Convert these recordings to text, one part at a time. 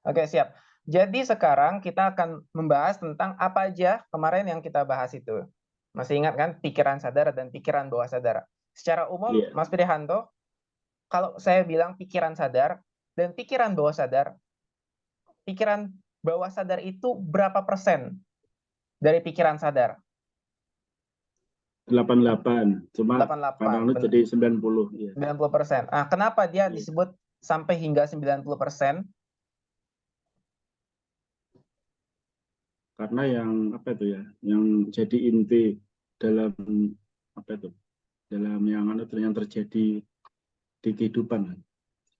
Oke, siap. Jadi sekarang kita akan membahas tentang apa aja kemarin yang kita bahas itu. Masih ingat kan pikiran sadar dan pikiran bawah sadar. Secara umum, Iya, Mas Prihanto, kalau saya bilang pikiran sadar dan pikiran bawah sadar itu berapa persen dari pikiran sadar? 88. Cuma kadang 88, jadi 90. Iya. 90%. Ah, kenapa dia Iya. disebut sampai hingga 90%? Karena yang apa itu ya, yang jadi inti dalam apa itu, dalam yang terjadi di kehidupan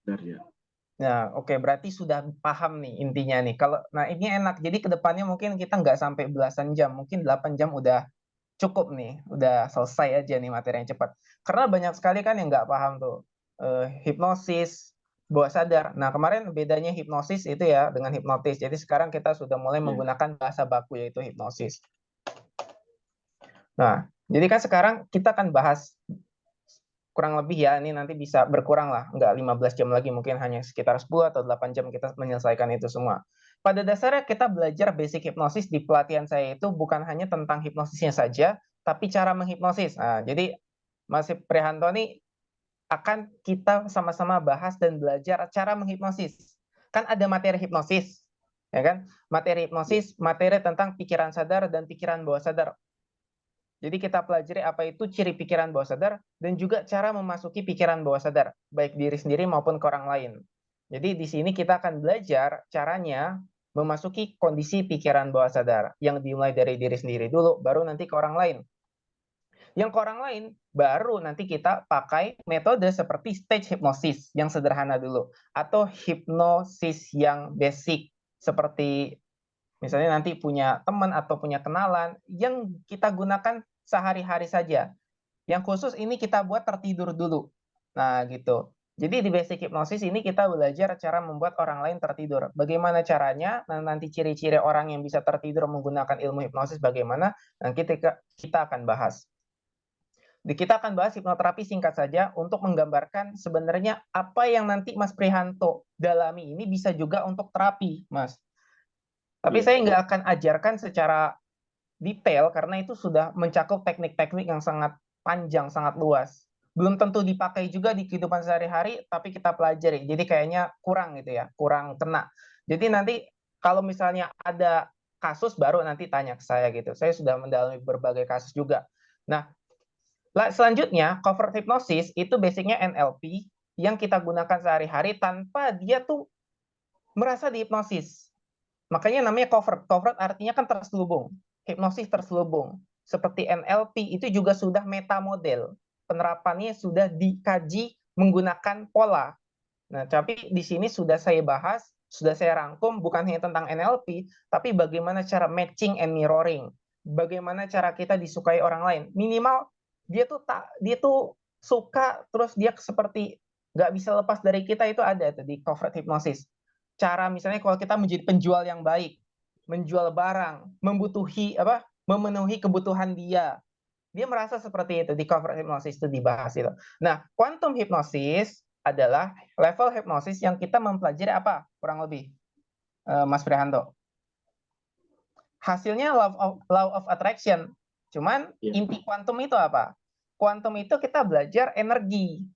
sebenarnya. Nah, oke, berarti sudah paham nih intinya nih. Nah, ini enak. Jadi kedepannya mungkin kita nggak sampai belasan jam, mungkin 8 jam udah cukup nih, udah selesai aja nih materi yang cepat. Karena banyak sekali kan yang nggak paham tuh. Hipnosis, bawah sadar. Nah, kemarin bedanya hipnosis itu ya dengan hipnotis. Jadi sekarang kita sudah mulai Iya. menggunakan bahasa baku yaitu hipnosis. Nah, jadi kan sekarang kita akan bahas kurang lebih ya, ini nanti bisa berkurang lah, nggak 15 jam lagi, mungkin hanya sekitar 10 atau 8 jam kita menyelesaikan itu semua. Pada dasarnya kita belajar basic hipnosis di pelatihan saya itu bukan hanya tentang hipnosisnya saja, tapi cara menghipnosis. Nah, jadi Mas Prihanto ini akan kita sama-sama bahas dan belajar cara menghipnosis. Kan ada materi hipnosis, ya kan? Materi Iya. hipnosis, materi tentang pikiran sadar dan pikiran bawah sadar. Jadi kita pelajari apa itu ciri pikiran bawah sadar dan juga cara memasuki pikiran bawah sadar, baik diri sendiri maupun ke orang lain. Jadi di sini kita akan belajar caranya memasuki kondisi pikiran bawah sadar yang dimulai dari diri sendiri dulu, baru nanti ke orang lain. Yang ke orang lain, baru nanti kita pakai metode seperti stage hypnosis yang sederhana dulu, atau hipnosis yang basic seperti misalnya nanti punya teman atau punya kenalan yang kita gunakan sehari-hari saja. Yang khusus ini kita buat tertidur dulu. Nah, gitu. Jadi di basic hypnosis ini kita belajar cara membuat orang lain tertidur. Bagaimana caranya? Nah, nanti ciri-ciri orang yang bisa tertidur menggunakan ilmu hipnosis bagaimana? Nanti kita akan bahas. Kita akan bahas hipnoterapi singkat saja untuk menggambarkan sebenarnya apa yang nanti Mas Prihanto dalami ini bisa juga untuk terapi, Mas. Tapi Iya. saya nggak akan ajarkan secara detail karena itu sudah mencakup teknik-teknik yang sangat panjang, sangat luas. Belum tentu dipakai juga di kehidupan sehari-hari, tapi kita pelajari. Jadi kayaknya kurang gitu ya, kurang kena. Jadi nanti kalau misalnya ada kasus baru nanti tanya ke saya gitu. Saya sudah mendalami berbagai kasus juga. Nah, selanjutnya covert hypnosis itu basicnya NLP yang kita gunakan sehari-hari tanpa dia tuh merasa dihipnosis. Makanya namanya covert. Covert artinya kan terselubung. Hipnosis terselubung. Seperti NLP itu juga sudah meta model. Penerapannya sudah dikaji menggunakan pola. Nah, tapi di sini sudah saya bahas, sudah saya rangkum bukan hanya tentang NLP, tapi bagaimana cara matching and mirroring. Bagaimana cara kita disukai orang lain. Minimal dia tuh suka terus dia seperti nggak bisa lepas dari kita itu ada tuh di covert hypnosis. Cara misalnya kalau kita menjadi penjual yang baik, menjual barang, memenuhi kebutuhan dia. Dia merasa seperti itu di cover hypnosis itu dibahas itu. Nah, quantum hypnosis adalah level hipnosis yang kita mempelajari apa? Kurang lebih, Mas Prihanto. Hasilnya law of attraction. Cuman Iya. inti kuantum itu apa? Kuantum itu kita belajar energi.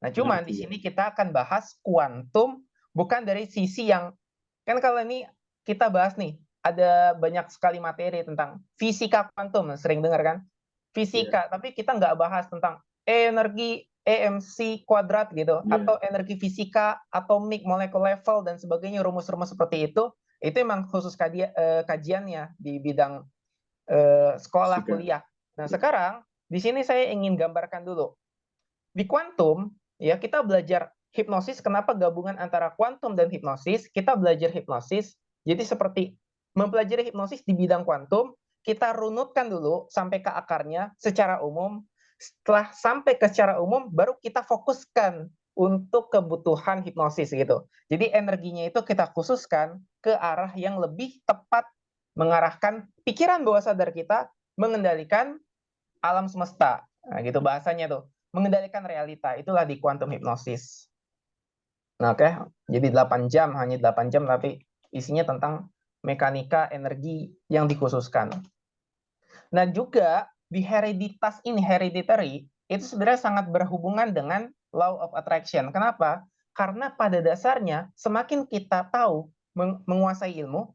Nah, cuman di Energi ya. sini kita akan bahas kuantum bukan dari sisi yang kan kalau ini kita bahas nih, ada banyak sekali materi tentang fisika kuantum, sering dengar kan? Iya. Fisika, tapi kita nggak bahas tentang energi EMC kuadrat gitu, Iya. atau energi fisika, atomik, molekul level, dan sebagainya, rumus-rumus seperti itu emang khusus kajiannya di bidang sekolah, Fisika. kuliah. Nah, Iya. sekarang di sini saya ingin gambarkan dulu. Di kuantum, ya kita belajar hipnosis, kenapa gabungan antara kuantum dan hipnosis? Kita belajar hipnosis, jadi seperti mempelajari hipnosis di bidang kuantum, kita runutkan dulu sampai ke akarnya secara umum. Setelah sampai ke secara umum, baru kita fokuskan untuk kebutuhan hipnosis gitu. Jadi energinya itu kita khususkan ke arah yang lebih tepat mengarahkan pikiran bawah sadar kita mengendalikan alam semesta. Nah, gitu bahasanya tuh. Mengendalikan realita. Itulah di quantum hypnosis. Nah, oke. Jadi 8 jam, hanya 8 jam tapi isinya tentang mekanika energi yang dikhususkan. Nah, juga di hereditas ini, hereditary, itu sebenarnya sangat berhubungan dengan law of attraction. Kenapa? Karena pada dasarnya, semakin kita tahu menguasai ilmu,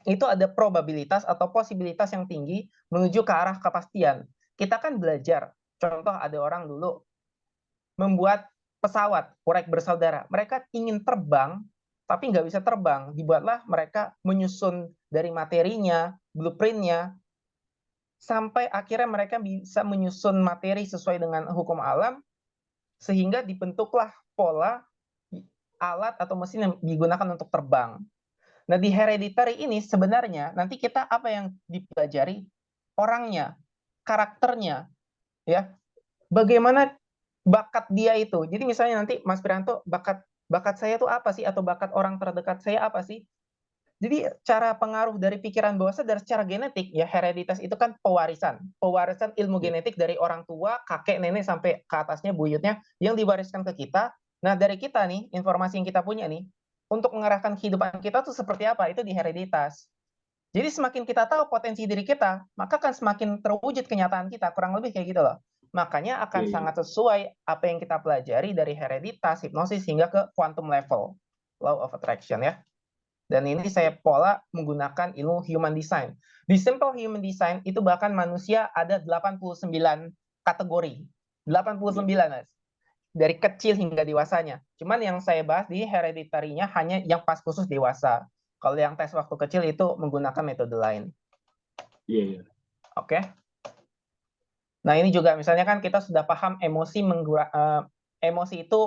itu ada probabilitas atau posibilitas yang tinggi menuju ke arah kepastian. Kita kan belajar, contoh ada orang dulu membuat pesawat, Wright bersaudara. Mereka ingin terbang, tapi nggak bisa terbang. Dibuatlah mereka menyusun dari materinya, blueprintnya, sampai akhirnya mereka bisa menyusun materi sesuai dengan hukum alam, sehingga dibentuklah pola alat atau mesin yang digunakan untuk terbang. Nah, di hereditary ini sebenarnya nanti kita apa yang dipelajari? Orangnya, karakternya, ya. Bagaimana bakat dia itu. Jadi misalnya nanti Mas Prianto, bakat saya itu apa sih? Atau bakat orang terdekat saya apa sih? Jadi cara pengaruh dari pikiran bawah sadar secara genetik, ya hereditas itu kan pewarisan. Pewarisan ilmu genetik dari orang tua, kakek, nenek, sampai ke atasnya, buyutnya, yang diwariskan ke kita. Nah, dari kita nih, informasi yang kita punya nih, untuk mengarahkan kehidupan kita tuh seperti apa, itu di hereditas. Jadi semakin kita tahu potensi diri kita, maka akan semakin terwujud kenyataan kita, kurang lebih kayak gitu loh. Makanya akan sangat sesuai apa yang kita pelajari dari hereditas, hipnosis, hingga ke quantum level, law of attraction ya. Dan ini saya pola menggunakan ilmu human design. Di simple human design itu bahkan manusia ada 89 kategori. 89, Mas. Dari kecil hingga dewasanya. Cuman yang saya bahas di hereditarinya hanya yang pas khusus dewasa. Kalau yang tes waktu kecil itu menggunakan metode lain. Iya. Oke. Nah, ini juga misalnya kan kita sudah paham emosi itu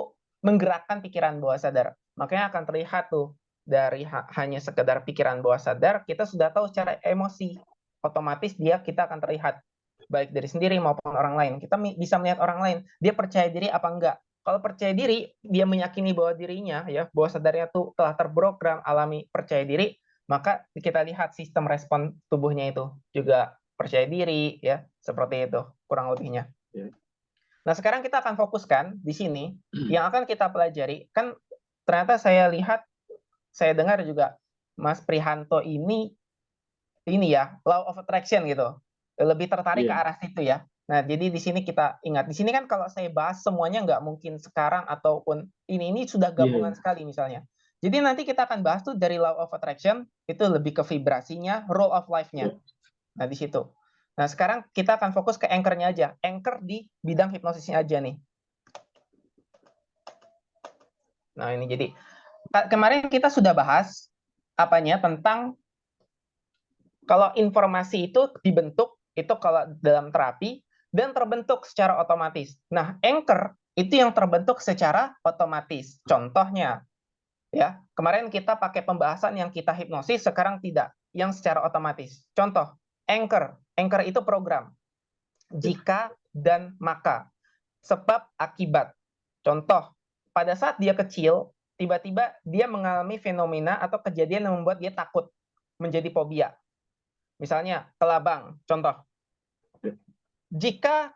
menggerakkan pikiran bawah sadar. Makanya akan terlihat tuh dari hanya sekedar pikiran bawah sadar, kita sudah tahu secara emosi. Otomatis kita akan terlihat baik dari sendiri maupun orang lain. Kita bisa melihat orang lain, dia percaya diri apa enggak. Kalau percaya diri, dia meyakini bahwa dirinya, ya, bawah sadarnya tuh telah terprogram alami percaya diri, maka kita lihat sistem respon tubuhnya itu juga percaya diri, ya, seperti itu kurang lebihnya. Nah, sekarang kita akan fokuskan di sini yang akan kita pelajari. Kan ternyata saya lihat, saya dengar juga Mas Prihanto ini ya, law of attraction gitu. Lebih tertarik ke arah situ ya. Nah, jadi di sini kita ingat, di sini kan kalau saya bahas semuanya nggak mungkin sekarang ataupun ini sudah gabungan sekali misalnya. Jadi nanti kita akan bahas tuh dari law of attraction itu lebih ke vibrasinya, role of life-nya. Nah, di situ. Nah, sekarang kita akan fokus ke anchor-nya aja. Anchor di bidang hipnosisnya aja nih. Nah, ini jadi kemarin kita sudah bahas apanya tentang kalau informasi itu dibentuk, itu kalau dalam terapi, dan terbentuk secara otomatis. Nah, anchor itu yang terbentuk secara otomatis. Contohnya, ya, kemarin kita pakai pembahasan yang kita hipnosis, sekarang tidak, yang secara otomatis. Contoh, anchor. Anchor itu program. Jika dan maka. Sebab akibat. Contoh, pada saat dia kecil, tiba-tiba dia mengalami fenomena atau kejadian yang membuat dia takut, menjadi fobia. Misalnya, kelabang, contoh.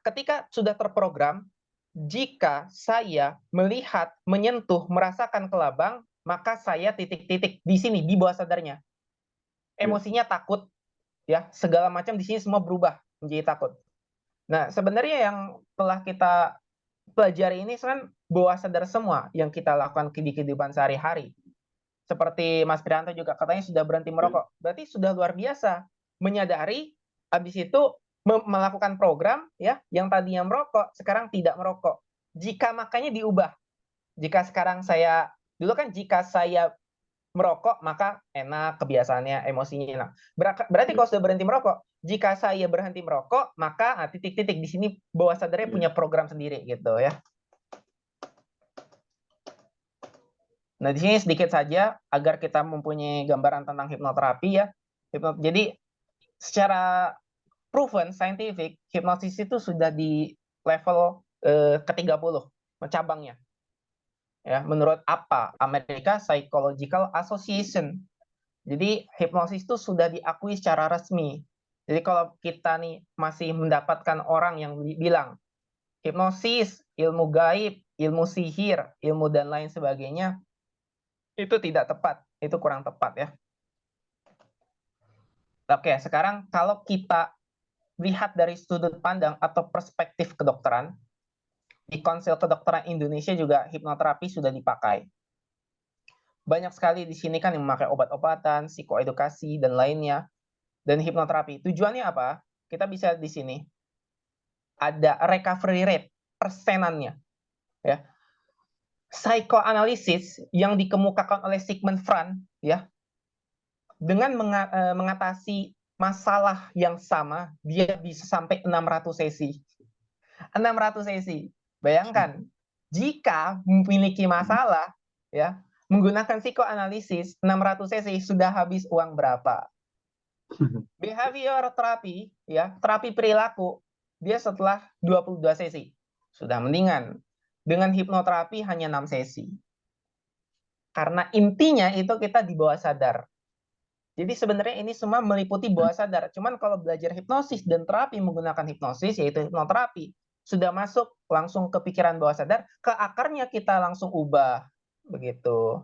Ketika sudah terprogram, jika saya melihat, menyentuh, merasakan kelabang, maka saya titik-titik di sini, di bawah sadarnya. Emosinya takut, ya, segala macam di sini semua berubah menjadi takut. Nah, sebenarnya yang telah kita pelajari ini kan bawah sadar semua yang kita lakukan di kehidupan sehari-hari. Seperti Mas Prianto juga katanya sudah berhenti merokok. Berarti sudah luar biasa. Menyadari, habis itu melakukan program, ya, yang tadinya merokok, sekarang tidak merokok. Jika makanya diubah. Jika sekarang dulu kan jika saya merokok, maka enak, kebiasaannya, emosinya enak. Berarti kalau sudah berhenti merokok, jika saya berhenti merokok, maka titik-titik di sini bawah sadarnya punya program sendiri gitu ya. Nah, di sini sedikit saja agar kita mempunyai gambaran tentang hipnoterapi ya. Jadi secara proven scientific, hipnosis itu sudah di level ke-30 cabangnya. Ya, menurut apa? American Psychological Association. Jadi hipnosis itu sudah diakui secara resmi. Jadi kalau kita nih masih mendapatkan orang yang bilang hipnosis, ilmu gaib, ilmu sihir, ilmu dan lain sebagainya, itu tidak tepat, itu kurang tepat ya. Oke, sekarang kalau kita lihat dari sudut pandang atau perspektif kedokteran, di Konsil Kedokteran Indonesia juga hipnoterapi sudah dipakai. Banyak sekali di sini kan yang memakai obat-obatan, psikoedukasi, dan lainnya. Dan hipnoterapi. Tujuannya apa? Kita bisa di sini. Ada recovery rate, persenannya. Ya. Psychoanalysis yang dikemukakan oleh Sigmund Freud, ya, dengan mengatasi masalah yang sama, dia bisa sampai 600 sesi. 600 sesi. Bayangkan, jika memiliki masalah, ya, menggunakan psikoanalisis 600 sesi sudah habis uang berapa? Behavior terapi, ya, terapi perilaku, dia setelah 22 sesi sudah mendingan. Dengan hipnoterapi hanya 6 sesi. Karena intinya itu kita di bawah sadar. Jadi sebenarnya ini semua meliputi bawah sadar. Cuman kalau belajar hipnosis dan terapi menggunakan hipnosis, yaitu hipnoterapi, sudah masuk langsung ke pikiran bawah sadar, ke akarnya kita langsung ubah. Begitu.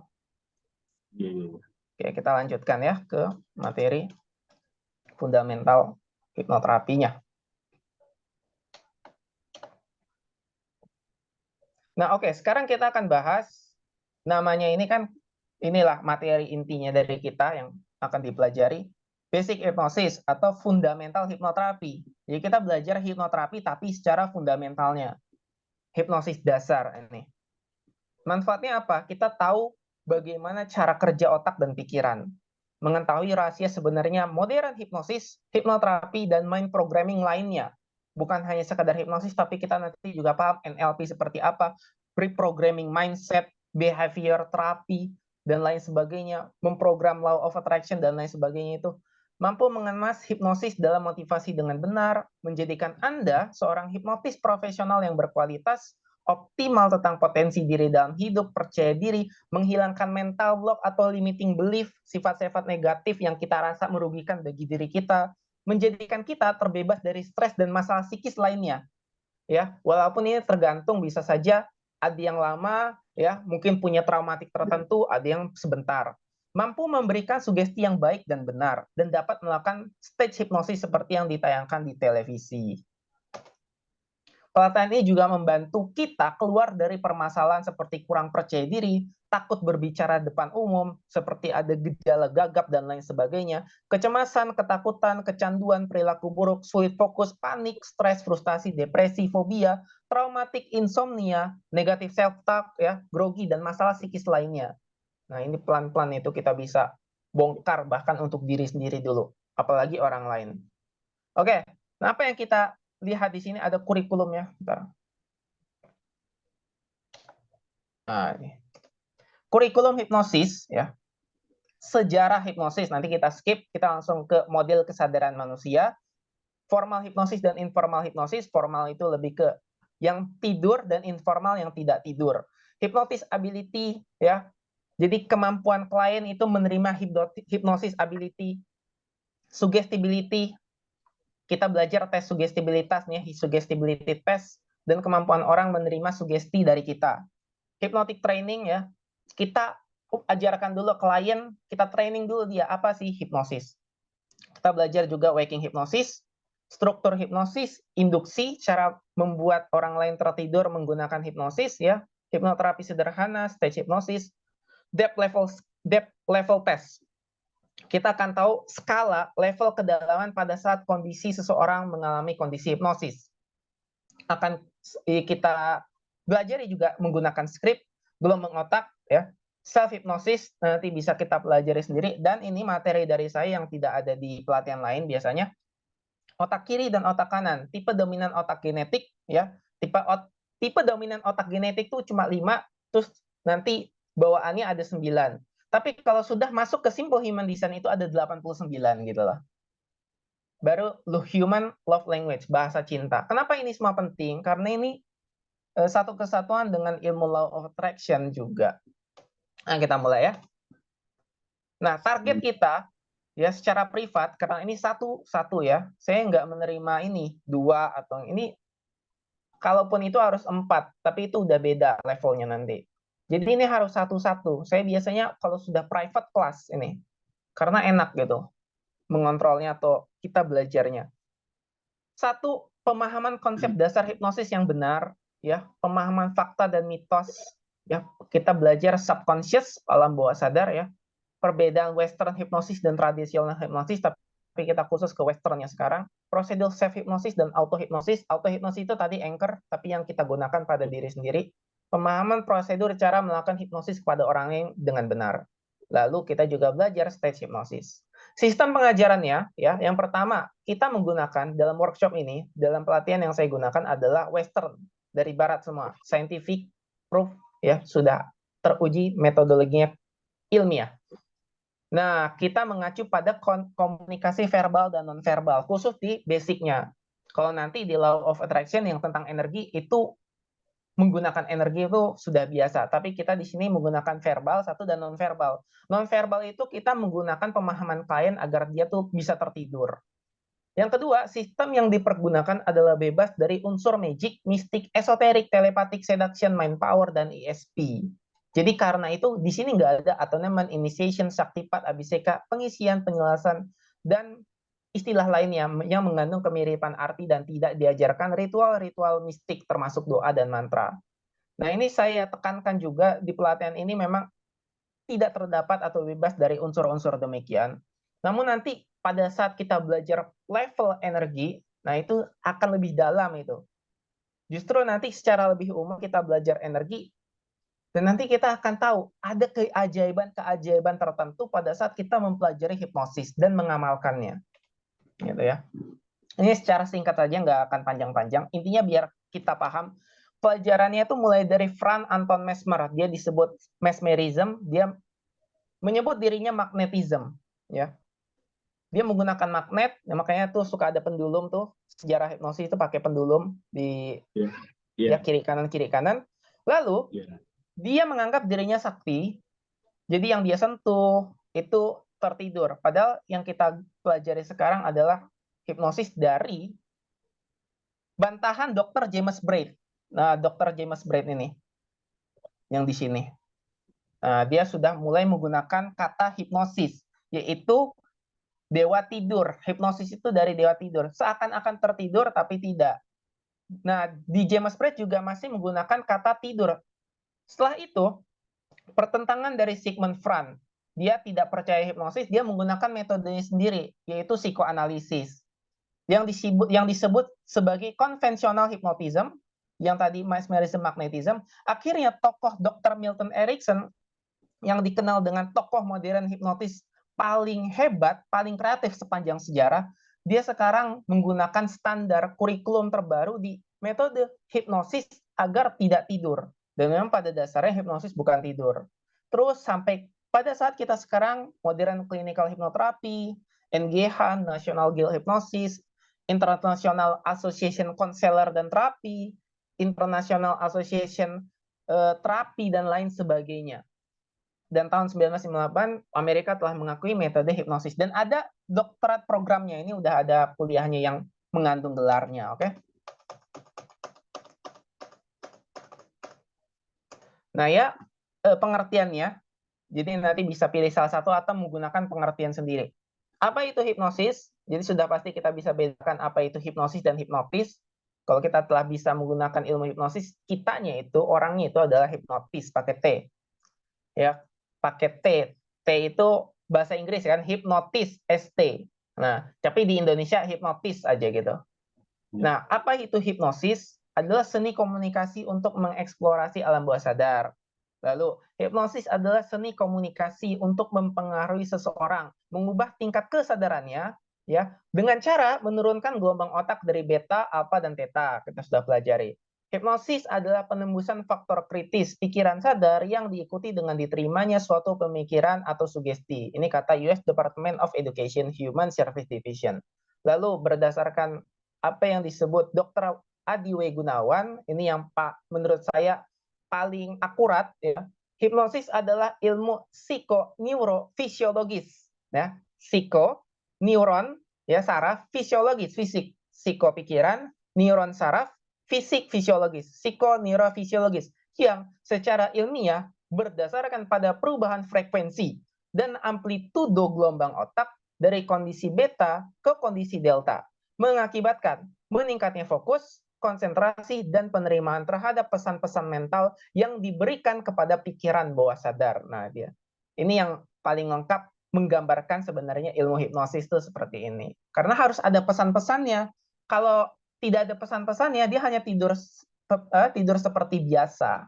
Oke, kita lanjutkan ya ke materi fundamental hipnoterapinya. Nah, oke, sekarang kita akan bahas, namanya ini kan, inilah materi intinya dari kita yang akan dipelajari, basic hypnosis atau fundamental hipnoterapi. Jadi kita belajar hipnoterapi tapi secara fundamentalnya. Hipnosis dasar ini. Manfaatnya apa? Kita tahu bagaimana cara kerja otak dan pikiran. Mengetahui rahasia sebenarnya modern hipnosis, hipnoterapi, dan mind programming lainnya. Bukan hanya sekadar hipnosis, tapi kita nanti juga paham NLP seperti apa, reprogramming mindset, behavior terapi, dan lain sebagainya, memprogram law of attraction, dan lain sebagainya itu. Mampu mengemas hipnosis dalam motivasi dengan benar, menjadikan Anda seorang hipnotis profesional yang berkualitas, optimal tentang potensi diri dalam hidup, percaya diri, menghilangkan mental block atau limiting belief, sifat-sifat negatif yang kita rasa merugikan bagi diri kita, menjadikan kita terbebas dari stres dan masalah psikis lainnya. Ya, walaupun ini tergantung, bisa saja ada yang lama, ya, mungkin punya traumatik tertentu, ada yang sebentar. Mampu memberikan sugesti yang baik dan benar, dan dapat melakukan stage hipnosis seperti yang ditayangkan di televisi. Pelatihan ini juga membantu kita keluar dari permasalahan seperti kurang percaya diri, takut berbicara depan umum, seperti ada gejala gagap dan lain sebagainya, kecemasan, ketakutan, kecanduan, perilaku buruk, sulit fokus, panik, stres, frustasi, depresi, fobia, traumatik, insomnia, negatif self-talk, ya, grogi, dan masalah psikis lainnya. Nah, ini pelan-pelan itu kita bisa bongkar bahkan untuk diri sendiri dulu, apalagi orang lain. Oke, nah apa yang kita lihat di sini ada kurikulumnya. Bentar. Nah, ini. Kurikulum hipnosis, ya. Sejarah hipnosis, nanti kita skip, kita langsung ke model kesadaran manusia. Formal hipnosis dan informal hipnosis. Formal itu lebih ke yang tidur dan informal yang tidak tidur. Hypnosis ability, ya. Jadi kemampuan klien itu menerima hipnosis ability, suggestibility. Kita belajar tes sugestibilitas nih, suggestibility test, dan kemampuan orang menerima sugesti dari kita. Hypnotic training, ya, kita ajarkan dulu klien, kita training dulu dia apa sih hipnosis. Kita belajar juga waking hypnosis, struktur hipnosis, induksi, cara membuat orang lain tertidur menggunakan hipnosis, ya, hipnoterapi sederhana, stage hipnosis, depth level test. Kita akan tahu skala level kedalaman pada saat kondisi seseorang mengalami kondisi hipnosis. Akan kita belajar juga menggunakan skrip, gelombang otak, ya, self hipnosis nanti bisa kita pelajari sendiri, dan ini materi dari saya yang tidak ada di pelatihan lain biasanya. Otak kiri dan otak kanan, tipe dominan otak genetik, ya, tipe dominan otak genetik itu cuma 5, terus nanti bawaannya ada 9. Tapi kalau sudah masuk ke simple human design itu ada 89 gitu loh. Baru human love language, bahasa cinta. Kenapa ini semua penting? Karena ini satu kesatuan dengan ilmu law of attraction juga. Nah, kita mulai ya. Nah, target kita ya secara privat, karena ini satu ya. Saya nggak menerima ini 2 atau ini. Kalaupun itu harus 4, tapi itu udah beda levelnya nanti. Jadi ini harus satu-satu. Saya biasanya kalau sudah private class ini, karena enak gitu. mengontrolnya atau kita belajarnya. Satu, pemahaman konsep dasar hipnosis yang benar, ya, pemahaman fakta dan mitos, ya, kita belajar subconscious, alam bawah sadar, ya, perbedaan western hipnosis dan tradisional hipnosis, tapi kita khusus ke westernnya sekarang, prosedur self hipnosis dan auto hipnosis. Auto hipnosis itu tadi anchor, tapi yang kita gunakan pada diri sendiri. Pemahaman prosedur cara melakukan hipnosis kepada orang lain dengan benar. Lalu kita juga belajar stage hipnosis. Sistem pengajarannya, ya, yang pertama kita menggunakan dalam workshop ini, dalam pelatihan yang saya gunakan adalah western dari barat semua, scientific proof, ya, sudah teruji metodologinya ilmiah. Nah, kita mengacu pada komunikasi verbal dan non-verbal, khusus di basicnya. Kalau nanti di Law of Attraction yang tentang energi, itu menggunakan energi itu sudah biasa. Tapi kita di sini menggunakan verbal satu dan non-verbal. Non-verbal itu kita menggunakan pemahaman klien agar dia tuh bisa tertidur. Yang kedua, sistem yang dipergunakan adalah bebas dari unsur magic, mistik, esoterik, telepatik, seduction, mind power, dan ESP. Jadi karena itu di sini nggak ada attunement, initiation, saktipat, abhiseka, pengisian, penjelasan, dan istilah lainnya yang mengandung kemiripan arti dan tidak diajarkan ritual-ritual mistik termasuk doa dan mantra. Nah, ini saya tekankan juga di pelatihan ini memang tidak terdapat atau bebas dari unsur-unsur demikian. Namun nanti pada saat kita belajar level energi, nah itu akan lebih dalam itu. Justru nanti secara lebih umum kita belajar energi, dan nanti kita akan tahu ada keajaiban-keajaiban tertentu pada saat kita mempelajari hipnosis dan mengamalkannya. Gitu ya. Ini secara singkat saja, nggak akan panjang-panjang. Intinya biar kita paham, pelajarannya itu mulai dari Franz Anton Mesmer. Dia disebut mesmerism, dia menyebut dirinya magnetism. Ya. Dia menggunakan magnet, ya makanya tuh suka ada pendulum tuh. Sejarah hipnosis itu pakai pendulum di ya kiri kanan. Lalu dia menganggap dirinya sakti, jadi yang dia sentuh itu tertidur. Padahal yang kita pelajari sekarang adalah hipnosis dari bantahan Dr. James Braid. Nah, Dr. James Braid ini yang di sini. Nah, dia sudah mulai menggunakan kata hipnosis, yaitu dewa tidur. Hipnosis itu dari dewa tidur. Seakan-akan tertidur, tapi tidak. Nah, di James Braid juga masih menggunakan kata tidur. Setelah itu, pertentangan dari Sigmund Freud. Dia tidak percaya hipnosis, dia menggunakan metodenya sendiri, yaitu psikoanalisis. Yang disebut sebagai konvensional hypnotism, yang tadi mesmerism magnetism, akhirnya tokoh Dr. Milton Erickson, yang dikenal dengan tokoh modern hipnotis paling hebat, paling kreatif sepanjang sejarah, dia sekarang menggunakan standar kurikulum terbaru di metode hipnosis agar tidak tidur. Dan memang pada dasarnya hipnosis bukan tidur. Terus sampai pada saat kita sekarang, modern clinical hypnotherapy, NGH, National Guild Hypnosis, International Association Counselor dan Terapi, International Association Terapi, dan lain sebagainya. Dan tahun 1998, Amerika telah mengakui metode hipnosis. Dan ada doktorat programnya, ini udah ada kuliahnya yang mengandung gelarnya, oke? Nah ya, pengertiannya, jadi nanti bisa pilih salah satu atau menggunakan pengertian sendiri. Apa itu hipnosis? Jadi sudah pasti kita bisa bedakan apa itu hipnosis dan hipnotis. Kalau kita telah bisa menggunakan ilmu hipnosis, kitanya itu, orangnya itu adalah hipnotis, pakai T. Ya, pakai T. T itu bahasa Inggris kan, hipnotis, ST. Nah, tapi di Indonesia hipnotis aja gitu. Nah, apa itu hipnosis? Adalah seni komunikasi untuk mengeksplorasi alam bawah sadar. Lalu, hipnosis adalah seni komunikasi untuk mempengaruhi seseorang, mengubah tingkat kesadarannya, ya, dengan cara menurunkan gelombang otak dari beta, alfa, dan theta. Kita sudah pelajari. Hipnosis adalah penembusan faktor kritis pikiran sadar yang diikuti dengan diterimanya suatu pemikiran atau sugesti. Ini kata US Department of Education Human Service Division. Lalu berdasarkan apa yang disebut Dr. Adiwe Gunawan, ini yang menurut saya paling akurat, ya. Hipnosis adalah ilmu psiko-neurofisiologis, ya. Psiko, neuron, ya, saraf, fisiologis, fisik, psiko pikiran, neuron saraf, fisik fisiologis, psiko-neurofisiologis, yang secara ilmiah berdasarkan pada perubahan frekuensi dan amplitudo gelombang otak dari kondisi beta ke kondisi delta, mengakibatkan meningkatnya fokus, konsentrasi, dan penerimaan terhadap pesan-pesan mental yang diberikan kepada pikiran bawah sadar. Nah, ini yang paling lengkap menggambarkan sebenarnya ilmu hipnosis itu seperti ini. Karena harus ada pesan-pesannya. Kalau tidak ada pesan-pesannya, dia hanya tidur seperti biasa,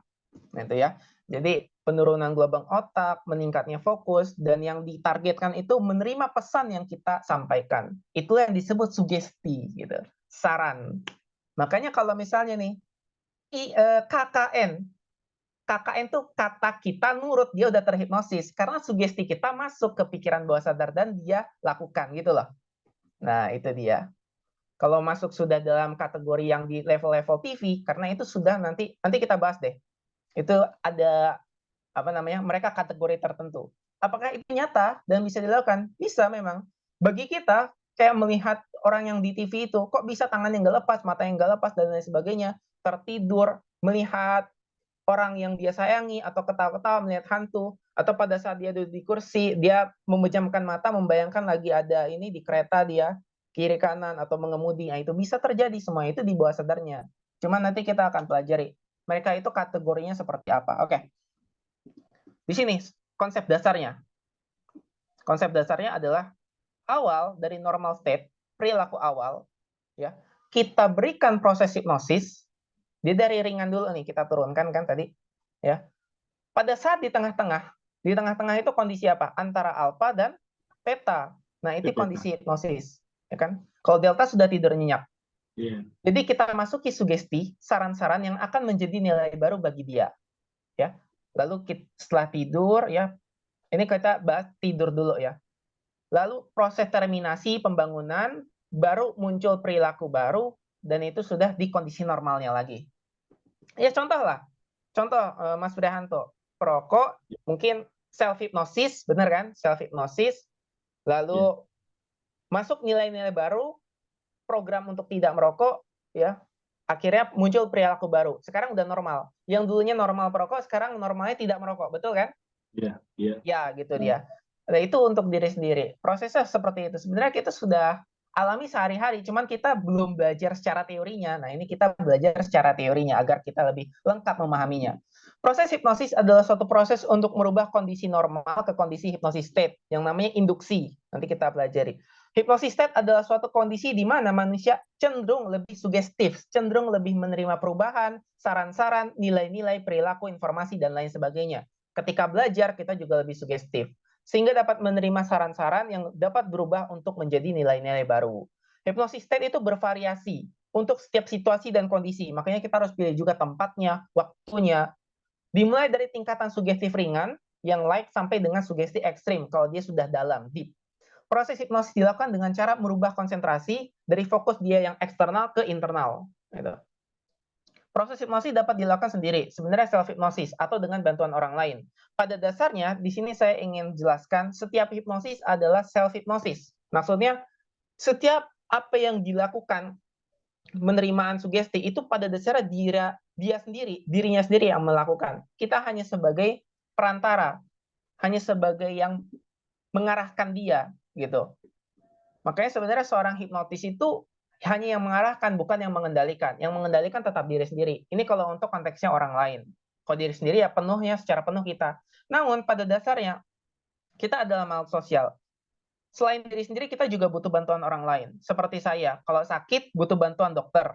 gitu ya. Jadi penurunan gelombang otak, meningkatnya fokus, dan yang ditargetkan itu menerima pesan yang kita sampaikan. Itulah yang disebut sugesti, gitu. Saran. Makanya kalau misalnya nih KKN, KKN tuh kata kita nurut, dia udah terhipnosis karena sugesti kita masuk ke pikiran bawah sadar dan dia lakukan gitu loh. Nah, itu dia. Kalau masuk sudah dalam kategori yang di level-level TV, karena itu sudah nanti kita bahas deh. Itu ada apa namanya? Mereka kategori tertentu. Apakah itu nyata dan bisa dilakukan? Bisa memang. Bagi kita kayak melihat orang yang di TV itu kok bisa tangannya nggak lepas, mata yang nggak lepas dan lain sebagainya, tertidur, melihat orang yang dia sayangi atau ketawa-ketawa melihat hantu, atau pada saat dia duduk di kursi dia memejamkan mata membayangkan lagi ada ini di kereta dia kiri kanan atau mengemudi. Nah, itu bisa terjadi, semua itu di bawah sadarnya. Cuma nanti kita akan pelajari mereka itu kategorinya seperti apa. Oke. Di sini konsep dasarnya. Konsep dasarnya adalah awal dari normal state, perilaku awal, ya. Kita berikan proses hipnosis, dia dari ringan dulu nih kita turunkan kan tadi, ya. Pada saat di tengah-tengah itu kondisi apa? Antara alfa dan theta. Nah, itu kondisi hipnosis, ya kan? Kalau delta sudah tidur nyenyak. Yeah. Jadi kita masuki sugesti, saran-saran yang akan menjadi nilai baru bagi dia, ya. Lalu setelah tidur, ya, ini kita bahas tidur dulu ya. Lalu proses terminasi pembangunan, baru muncul perilaku baru, dan itu sudah di kondisi normalnya lagi. Ya contoh lah, Mas Brihanto, perokok mungkin self hypnosis, benar kan? Self hypnosis, lalu masuk nilai-nilai baru, program untuk tidak merokok, ya. Akhirnya muncul perilaku baru. Sekarang udah normal. Yang dulunya normal perokok, sekarang normalnya tidak merokok, betul kan? Iya, iya. Ya, gitu dia. Nah, itu untuk diri sendiri. Prosesnya seperti itu. Sebenarnya kita sudah alami sehari-hari, cuman kita belum belajar secara teorinya. Nah, ini kita belajar secara teorinya agar kita lebih lengkap memahaminya. Proses hipnosis adalah suatu proses untuk merubah kondisi normal ke kondisi hipnosis state yang namanya induksi. Nanti kita pelajari. Hipnosis state adalah suatu kondisi di mana manusia cenderung lebih sugestif, cenderung lebih menerima perubahan, saran-saran, nilai-nilai, perilaku, informasi, dan lain sebagainya. Ketika belajar, kita juga lebih sugestif, sehingga dapat menerima saran-saran yang dapat berubah untuk menjadi nilai-nilai baru. Hipnosis state itu bervariasi untuk setiap situasi dan kondisi, makanya kita harus pilih juga tempatnya, waktunya. Dimulai dari tingkatan sugestif ringan, yang light sampai dengan sugesti ekstrim, kalau dia sudah dalam, deep. Proses hipnosis dilakukan dengan cara merubah konsentrasi dari fokus dia yang eksternal ke internal. Gitu. Proses hipnosis dapat dilakukan sendiri, sebenarnya self hipnosis atau dengan bantuan orang lain. Pada dasarnya, di sini saya ingin jelaskan setiap hipnosis adalah self hipnosis. Maksudnya, setiap apa yang dilakukan penerimaan sugesti itu pada dasarnya dirinya sendiri yang melakukan. Kita hanya sebagai perantara, hanya sebagai yang mengarahkan dia, gitu. Makanya sebenarnya seorang hipnotis itu hanya yang mengarahkan, bukan yang mengendalikan. Yang mengendalikan tetap diri sendiri. Ini kalau untuk konteksnya orang lain. Kalau diri sendiri ya penuhnya, secara penuh kita. Namun pada dasarnya, kita adalah makhluk sosial. Selain diri sendiri, kita juga butuh bantuan orang lain. Seperti saya, kalau sakit butuh bantuan dokter.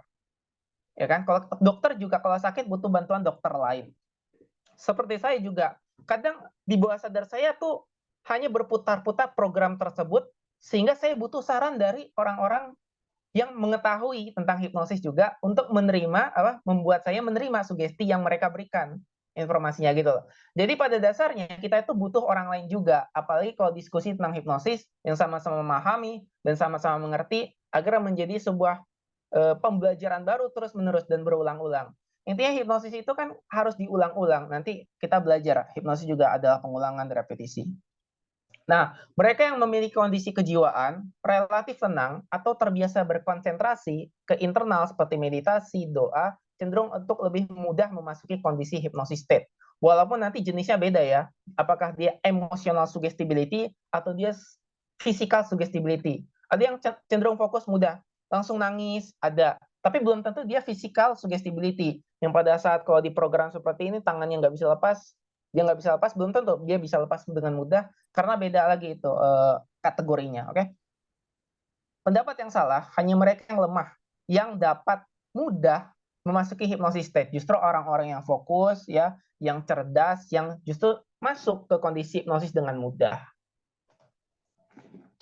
Ya kan? Kalau dokter juga kalau sakit butuh bantuan dokter lain. Seperti saya juga, kadang di bawah sadar saya tuh hanya berputar-putar program tersebut, sehingga saya butuh saran dari orang-orang yang mengetahui tentang hipnosis juga untuk membuat saya menerima sugesti yang mereka berikan informasinya gitu loh. Jadi pada dasarnya kita itu butuh orang lain juga, apalagi kalau diskusi tentang hipnosis yang sama-sama memahami dan sama-sama mengerti agar menjadi sebuah pembelajaran baru terus-menerus dan berulang-ulang. Intinya hipnosis itu kan harus diulang-ulang. Nanti kita belajar, hipnosis juga adalah pengulangan dan repetisi. Nah, mereka yang memiliki kondisi kejiwaan relatif tenang atau terbiasa berkonsentrasi ke internal seperti meditasi, doa, cenderung untuk lebih mudah memasuki kondisi hipnosis state. Walaupun nanti jenisnya beda ya, apakah dia emotional suggestibility atau dia physical suggestibility. Ada yang cenderung fokus mudah, langsung nangis, ada. Tapi belum tentu dia physical suggestibility. Yang pada saat kalau di program seperti ini tangannya nggak bisa lepas, dia nggak bisa lepas, belum tentu dia bisa lepas dengan mudah, karena beda lagi itu kategorinya. Oke? Pendapat yang salah hanya mereka yang lemah, yang dapat mudah memasuki hypnosis state. Justru orang-orang yang fokus, ya, yang cerdas, yang justru masuk ke kondisi hipnosis dengan mudah.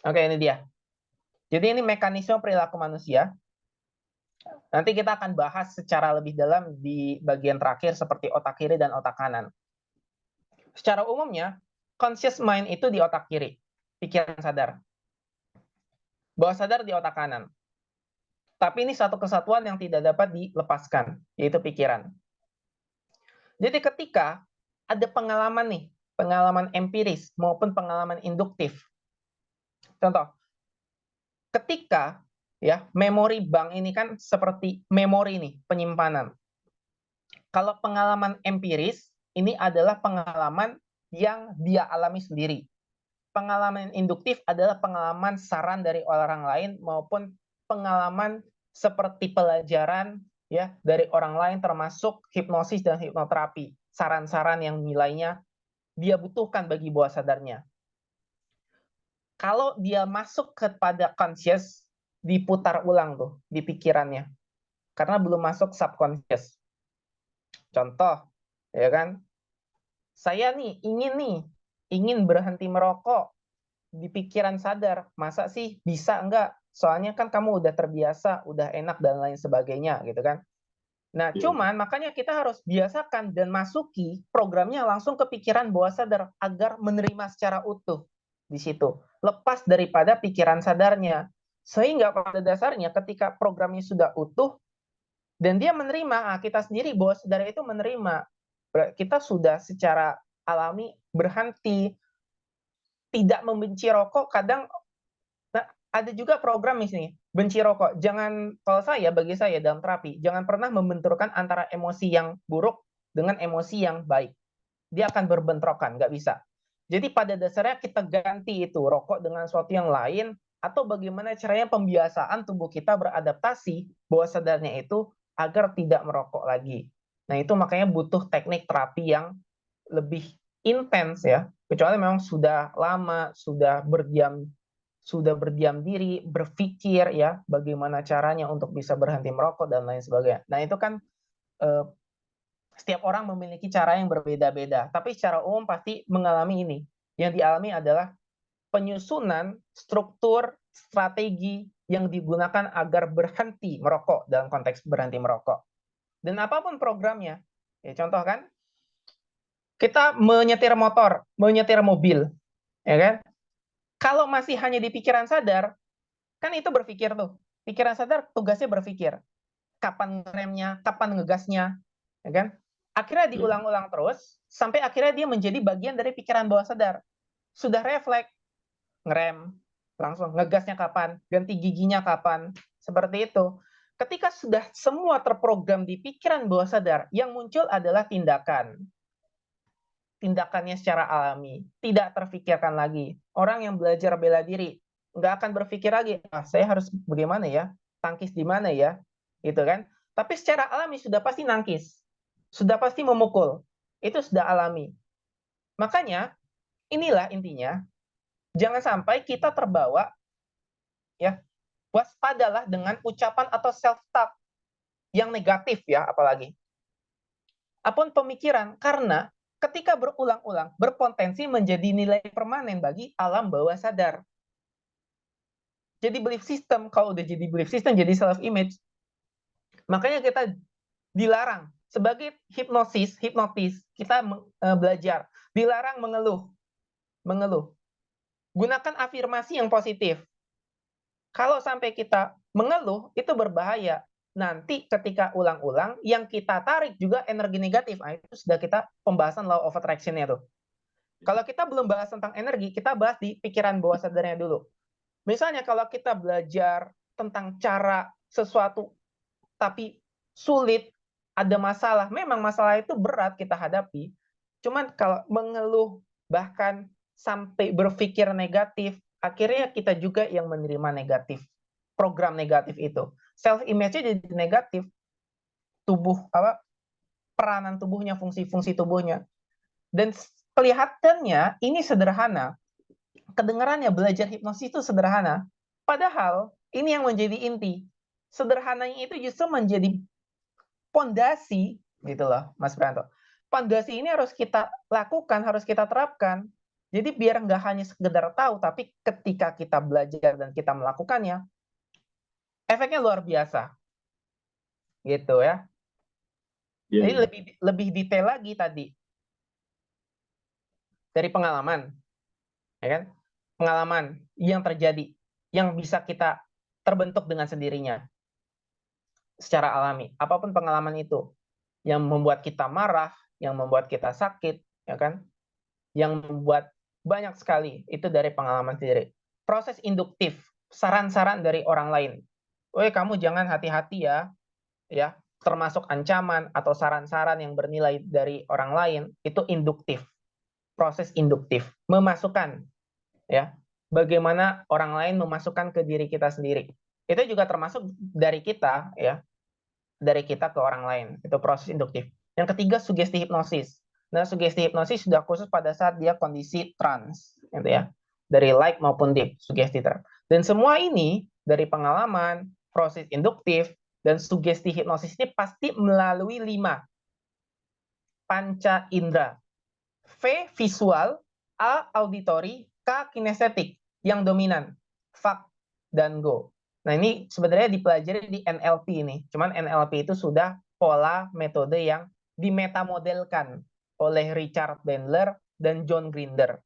Oke, ini dia. Jadi ini mekanisme perilaku manusia. Nanti kita akan bahas secara lebih dalam di bagian terakhir seperti otak kiri dan otak kanan. Secara umumnya, conscious mind itu di otak kiri, pikiran sadar. Bawah sadar di otak kanan. Tapi ini satu kesatuan yang tidak dapat dilepaskan, yaitu pikiran. Jadi ketika ada pengalaman nih, pengalaman empiris maupun pengalaman induktif. Contoh, ketika ya memori bank ini kan seperti memori nih, penyimpanan. Kalau pengalaman empiris ini adalah pengalaman yang dia alami sendiri. Pengalaman induktif adalah pengalaman saran dari orang lain maupun pengalaman seperti pelajaran ya dari orang lain termasuk hipnosis dan hipnoterapi. Saran-saran yang nilainya dia butuhkan bagi bawah sadarnya. Kalau dia masuk kepada conscious, diputar ulang tuh di pikirannya. Karena belum masuk subconscious. Contoh, ya kan? Saya ingin berhenti merokok. Di pikiran sadar, masa sih bisa enggak? Soalnya kan kamu udah terbiasa, udah enak dan lain sebagainya gitu kan. Nah, cuman makanya kita harus biasakan dan masuki programnya langsung ke pikiran bawah sadar agar menerima secara utuh di situ. Lepas daripada pikiran sadarnya. Sehingga pada dasarnya ketika programnya sudah utuh dan dia menerima, kita sendiri bawah sadar itu menerima. Kita sudah secara alami berhenti tidak membenci rokok. Kadang ada juga program misalnya benci rokok. Kalau bagi saya dalam terapi, jangan pernah membenturkan antara emosi yang buruk dengan emosi yang baik. Dia akan berbentrokan, nggak bisa. Jadi pada dasarnya kita ganti itu rokok dengan sesuatu yang lain, atau bagaimana caranya pembiasaan tubuh kita beradaptasi bawah sadarnya itu agar tidak merokok lagi. Nah itu makanya butuh teknik terapi yang lebih intens ya. Kecuali memang sudah lama, sudah berdiam diri, berpikir ya bagaimana caranya untuk bisa berhenti merokok dan lain sebagainya. Nah itu kan setiap orang memiliki cara yang berbeda-beda, tapi secara umum pasti mengalami ini. Yang dialami adalah penyusunan struktur strategi yang digunakan agar berhenti merokok dalam konteks berhenti merokok. Dan apapun programnya, ya contoh kan, kita menyetir motor, menyetir mobil, ya kan? Kalau masih hanya di pikiran sadar, kan itu berpikir tuh. Pikiran sadar tugasnya berpikir. Kapan remnya, kapan ngegasnya, ya kan? Akhirnya diulang-ulang terus, sampai akhirnya dia menjadi bagian dari pikiran bawah sadar. Sudah refleks, ngerem, langsung ngegasnya kapan, ganti giginya kapan, seperti itu. Ketika sudah semua terprogram di pikiran bawah sadar, yang muncul adalah tindakan. Tindakannya secara alami, tidak terfikirkan lagi. Orang yang belajar bela diri nggak akan berpikir lagi, saya harus bagaimana ya, tangkis di mana ya, gitu kan? Tapi secara alami sudah pasti nangkis, sudah pasti memukul, itu sudah alami. Makanya inilah intinya, jangan sampai kita terbawa, ya, waspadalah dengan ucapan atau self-talk yang negatif ya, apalagi. Apapun pemikiran, karena ketika berulang-ulang berpotensi menjadi nilai permanen bagi alam bawah sadar. Jadi belief system, kalau udah jadi belief system jadi self image. Makanya kita dilarang sebagai hipnotis, kita belajar dilarang mengeluh. Gunakan afirmasi yang positif. Kalau sampai kita mengeluh itu berbahaya. Nanti ketika ulang-ulang yang kita tarik juga energi negatif. Nah, itu sudah kita pembahasan law of attraction-nya tuh. Kalau kita belum bahas tentang energi, kita bahas di pikiran bawah sadarnya dulu. Misalnya kalau kita belajar tentang cara sesuatu tapi sulit, ada masalah, memang masalah itu berat kita hadapi. Cuman kalau mengeluh bahkan sampai berpikir negatif, akhirnya kita juga yang menerima negatif, program negatif itu. Self image-nya jadi negatif, peranan tubuhnya, fungsi-fungsi tubuhnya. Dan kelihatannya ini sederhana, kedengarannya belajar hipnosis itu sederhana. Padahal ini yang menjadi inti. Sederhananya itu justru menjadi pondasi gitu loh, Mas Branto. Pondasi ini harus kita lakukan, harus kita terapkan. Jadi biar nggak hanya sekedar tahu, tapi ketika kita belajar dan kita melakukannya, efeknya luar biasa, gitu ya. Iya, Jadi iya. lebih detail lagi tadi dari pengalaman, ya kan? Pengalaman yang terjadi, yang bisa kita terbentuk dengan sendirinya secara alami. Apapun pengalaman itu, yang membuat kita marah, yang membuat kita sakit, ya kan? Yang membuat banyak sekali itu dari pengalaman sendiri. Proses induktif, saran-saran dari orang lain. Woi, kamu jangan hati-hati ya, termasuk ancaman atau saran-saran yang bernilai dari orang lain itu induktif. Proses induktif, memasukkan ya. Bagaimana orang lain memasukkan ke diri kita sendiri. Itu juga termasuk dari kita ya, dari kita ke orang lain. Itu proses induktif. Yang ketiga, sugesti hipnosis. Nah, sugesti hipnosis sudah khusus pada saat dia kondisi trans, gitu ya. Dari light maupun deep, sugesti trans. Dan semua ini dari pengalaman, proses induktif, dan sugesti hipnosis ini pasti melalui 5 panca indera. V, visual, A, auditory, K, kinestetik, yang dominan, fak, dan go. Nah, ini sebenarnya dipelajari di NLP ini. Cuman NLP itu sudah pola metode yang dimetamodelkan oleh Richard Bandler dan John Grinder.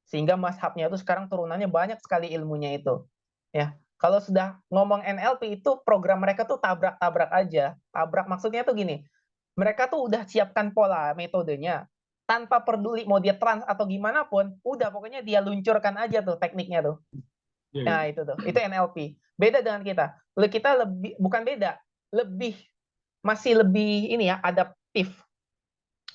Sehingga mazhabnya itu sekarang turunannya banyak sekali ilmunya itu. Ya, kalau sudah ngomong NLP itu program mereka tuh tabrak-tabrak aja. Tabrak maksudnya tuh gini, mereka tuh udah siapkan pola metodenya, tanpa peduli mau dia trans atau gimana pun, udah pokoknya dia luncurkan aja tuh tekniknya tuh. Iya, iya. Nah, itu NLP. Beda dengan kita. Kita lebih, bukan beda, masih lebih ini ya, adaptif.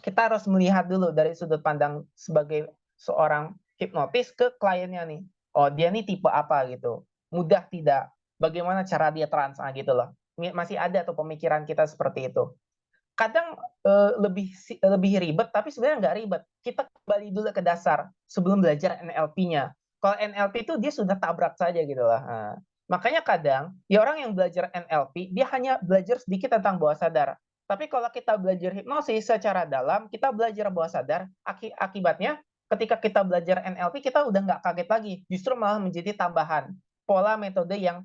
Kita harus melihat dulu dari sudut pandang sebagai seorang hipnotis ke kliennya nih. Oh, dia nih tipe apa gitu. Mudah tidak? Bagaimana cara dia trans gitu loh. Masih ada tuh pemikiran kita seperti itu. Kadang lebih ribet, tapi sebenarnya nggak ribet. Kita kembali dulu ke dasar sebelum belajar NLP-nya. Kalau NLP itu dia sudah tabrak saja gitu lah. Nah, makanya kadang ya orang yang belajar NLP dia hanya belajar sedikit tentang bawah sadar. Tapi kalau kita belajar hipnosis secara dalam, kita belajar bawah sadar, akibatnya ketika kita belajar NLP kita udah nggak kaget lagi, justru malah menjadi tambahan pola metode yang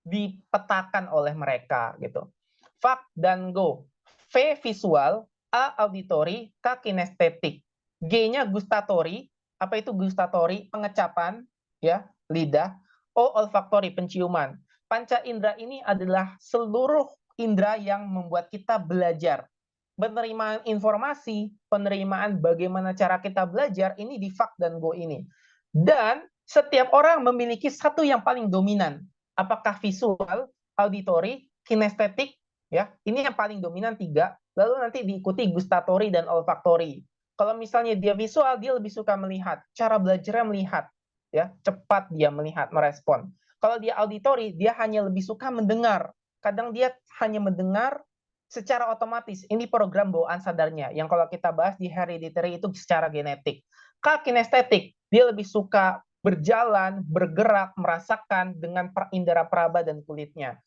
dipetakan oleh mereka gitu. Fak dan go. V visual, A auditory, K kinestetik. G-nya gustatory. Apa itu gustatory? Pengecapan, ya, lidah. O olfaktori, penciuman. Panca indera ini adalah seluruh indera yang membuat kita belajar. Penerimaan informasi, penerimaan bagaimana cara kita belajar, ini di fak dan go ini. Dan setiap orang memiliki satu yang paling dominan. Apakah visual, auditory, kinestetik, ya, ini yang paling dominan 3, lalu nanti diikuti gustatory dan olfaktori. Kalau misalnya dia visual, dia lebih suka melihat, cara belajarnya melihat, ya, cepat dia melihat, merespon. Kalau dia auditory, dia hanya lebih suka mendengar, kadang dia hanya mendengar secara otomatis. Ini program bawaan sadarnya, yang kalau kita bahas di hereditary itu secara genetik. Kinestetik, dia lebih suka berjalan, bergerak, merasakan dengan indera peraba dan kulitnya.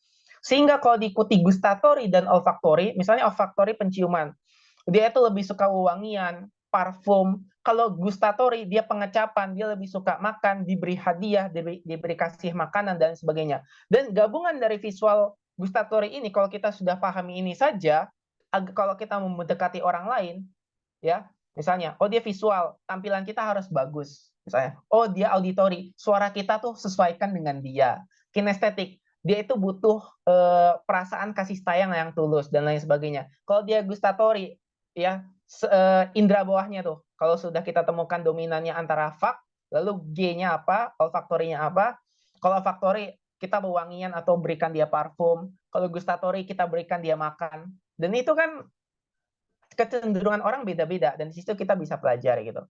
Sehingga kalau diikuti gustatory dan olfaktori, misalnya olfaktori penciuman, dia itu lebih suka wewangian, parfum. Kalau gustatory dia pengecapan, dia lebih suka makan, diberi hadiah, diberi kasih makanan dan sebagainya. Dan gabungan dari visual gustatory ini, kalau kita sudah pahami ini saja, kalau kita mendekati orang lain, ya, misalnya, oh dia visual, tampilan kita harus bagus. Misalnya, oh dia auditory, suara kita tuh sesuaikan dengan dia. Kinestetik, dia itu butuh perasaan kasih sayang yang tulus dan lain sebagainya. Kalau dia gustatory, ya, indera bawahnya tuh, kalau sudah kita temukan dominannya antara fak, lalu G-nya apa, olfaktorinya apa. Kalau olfaktori, kita wewangian atau berikan dia parfum. Kalau gustatory, kita berikan dia makan. Dan itu kan kecenderungan orang beda-beda, dan di situ kita bisa pelajari gitu.